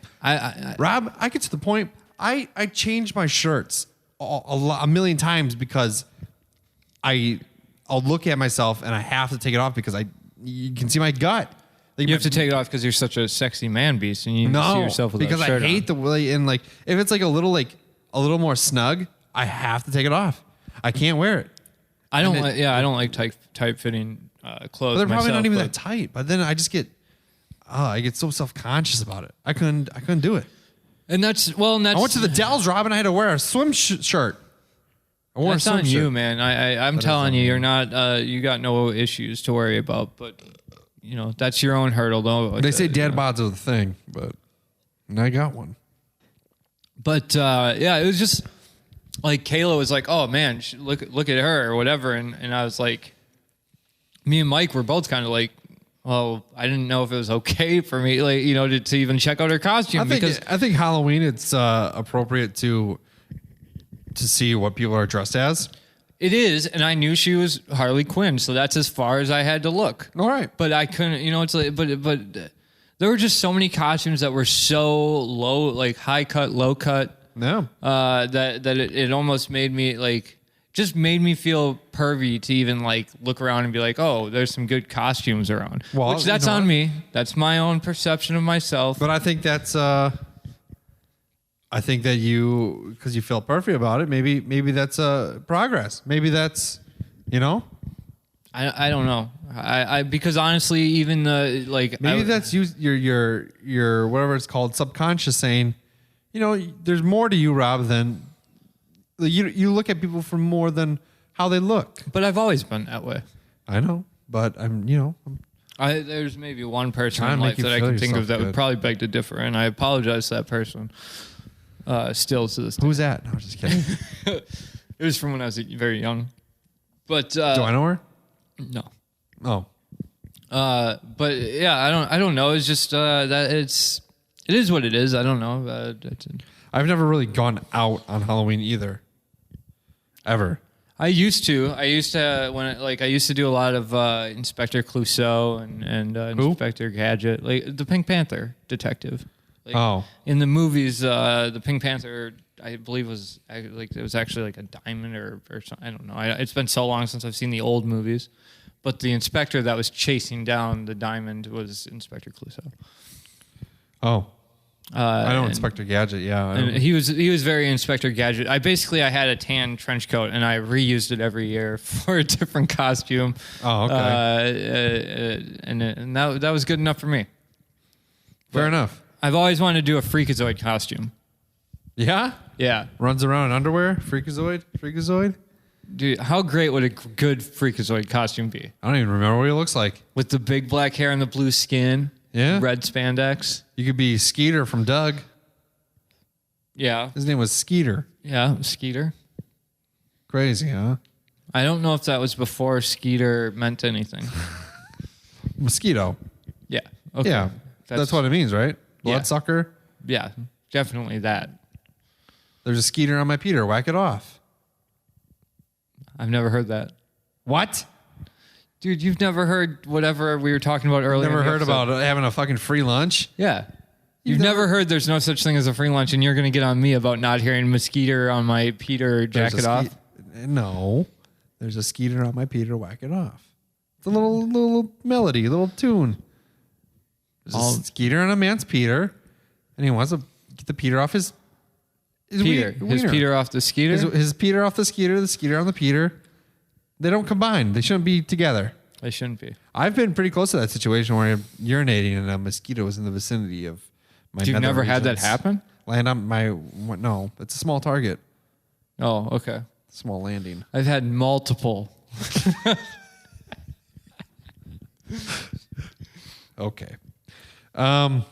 Rob, I get to the point. I change my shirts a million times because I'll look at myself and I have to take it off because you can see my gut. Like, you have to take it off because you're such a sexy man beast and you see yourself with because that shirt I hate on. the way and like if it's like a little more snug, I have to take it off. I can't wear it. I don't like tight fitting clothes. But they're probably myself, not even that tight. But then I just get I get so self-conscious about it. I couldn't do it. And that's I went to the Dells, Rob, and I had to wear a swim shirt. I wore that's a swim on shirt. you, man. I'm telling you, you're not. You got no issues to worry about. But that's your own hurdle, though. They say dad bods are the thing, but I got one. But it was just like Kayla was like, "Oh man, look at her" or whatever, and I was like, me and Mike were both kind of like, well, I didn't know if it was okay for me, like, to even check out her costume. I think Halloween it's appropriate to see what people are dressed as. It is, and I knew she was Harley Quinn, so that's as far as I had to look. All right, but I couldn't, it's like, but there were just so many costumes that were so low, like high cut, low cut. No, that it almost made me just made me feel pervy to even like look around and be like, oh, there's some good costumes around. Well, which that's on me. That's my own perception of myself. But I think that's I think that because you felt pervy about it, maybe that's progress. Maybe that's I don't know. I because honestly, even the that's your whatever it's called, subconscious saying, there's more to you, Rob, than you look at people for more than how they look. But I've always been that way. I know, but there's maybe one person in life that I can think of that would probably beg to differ, and I apologize to that person. Still to this day. Who's that? No, I'm just kidding. It was from when I was very young. But Do I know her? no. Oh, But yeah, I don't know. It's just that it is what it is. I don't know. I've never really gone out on Halloween either. Ever. I used to I used to do a lot of Inspector Clouseau and Inspector Gadget, like the Pink Panther detective. Like, in the movies, the Pink Panther, I believe was like it was actually like a diamond or something. I don't know. It's been so long since I've seen the old movies, but the inspector that was chasing down the diamond was Inspector Clouseau. Oh. I know Inspector Gadget, yeah. And he was very Inspector Gadget. I had a tan trench coat and I reused it every year for a different costume. Oh, okay. And that was good enough for me. Fair enough. I've always wanted to do a Freakazoid costume. Yeah? Yeah. Runs around in underwear? Freakazoid? Dude, how great would a good Freakazoid costume be? I don't even remember what he looks like. With the big black hair and the blue skin. Yeah. Red spandex. You could be Skeeter from Doug. Yeah. His name was Skeeter. Yeah, Skeeter. Crazy, huh? I don't know if that was before Skeeter meant anything. Mosquito. Yeah. Okay. Yeah. That's what it means, right? Bloodsucker. Yeah, definitely that. There's a Skeeter on my Peter. Whack it off. I've never heard that. What? Dude, you've never heard whatever we were talking about earlier. Never heard about having a fucking free lunch? Yeah. You've never heard there's no such thing as a free lunch, and you're going to get on me about not hearing mosquito on my Peter jacket off? No. There's a Skeeter on my Peter. Whack it off. It's a little melody, little tune. There's a Skeeter on a man's Peter, and he wants to get the Peter off his Peter. His Peter off the Skeeter? His Peter off the Skeeter on the Peter. They don't combine. They shouldn't be together. They shouldn't be. I've been pretty close to that situation where I'm urinating and a mosquito was in the vicinity of my You've never had that regions. happen? Land on no, it's a small target. Oh, okay. Small landing. I've had multiple. Okay. Where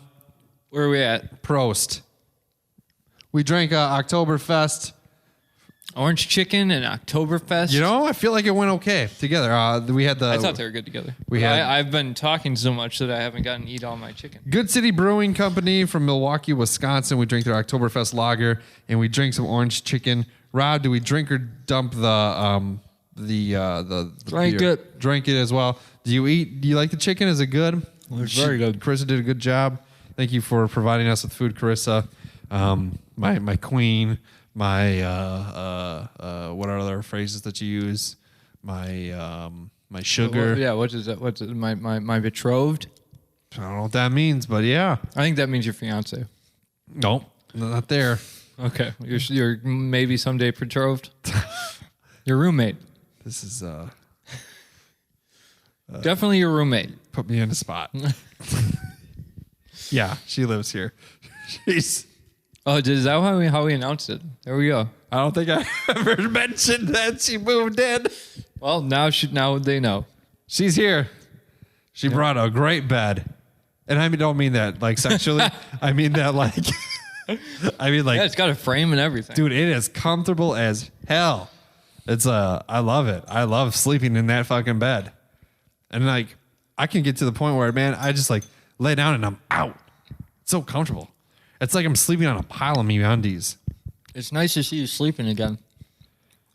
are we at? Prost. We drank Oktoberfest. Orange chicken and Oktoberfest. You know, I feel like it went okay together. We had I thought they were good together. I've been talking so much that I haven't gotten to eat all my chicken. Good City Brewing Company from Milwaukee, Wisconsin. We drink their Oktoberfest lager and we drink some orange chicken. Rob, do we drink or dump the Drink beer? it. Drink it as well. Do you like the chicken? Is it good? It's very good. Carissa did a good job. Thank you for providing us with food, Carissa. My queen. My what are other phrases that you use? My sugar. What is that? What's it? My betrothed? I don't know what that means, but yeah. I think that means your fiance. Nope, not there. Okay, you're maybe someday betrothed. Your roommate. This is Definitely your roommate. put me in a spot. Yeah, she lives here. She's. Oh, is that how we announced it? There we go. I don't think I ever mentioned that she moved in. Well, now they know. She's here. She brought a great bed, and I don't mean that like sexually. I mean that like. Yeah, it's got a frame and everything. Dude, it is comfortable as hell. It's I love it. I love sleeping in that fucking bed, and like I can get to the point where man, I just like lay down and I'm out. It's so comfortable. It's like I'm sleeping on a pile of MeUndies. It's nice to see you sleeping again.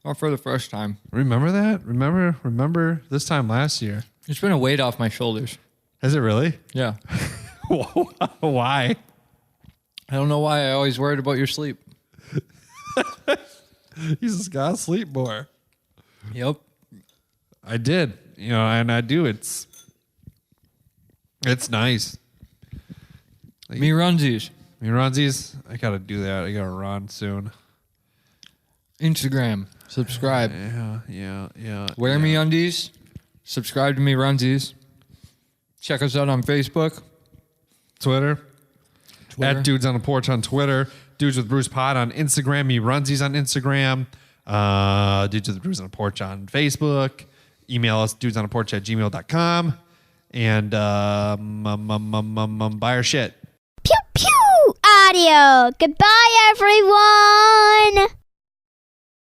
Or for the first time. Remember that? Remember this time last year? It's been a weight off my shoulders. Is it really? Yeah. Why? I don't know why I always worried about your sleep. You just gotta sleep more. Yep. I did, and I do. It's nice. Me runsies. Ronzies, I gotta do that. I gotta run soon. Instagram. Subscribe. Yeah. Wear me undies. Subscribe to me runsies. Check us out on Facebook. Twitter. At Dudes on the Porch on Twitter. Dudes with Bruce Pod on Instagram. Me Runsies on Instagram. Dudes with Bruce on the Porch on Facebook. Email us dudesontheporch@gmail.com. And buy our shit. Pew pew audio. Goodbye, everyone.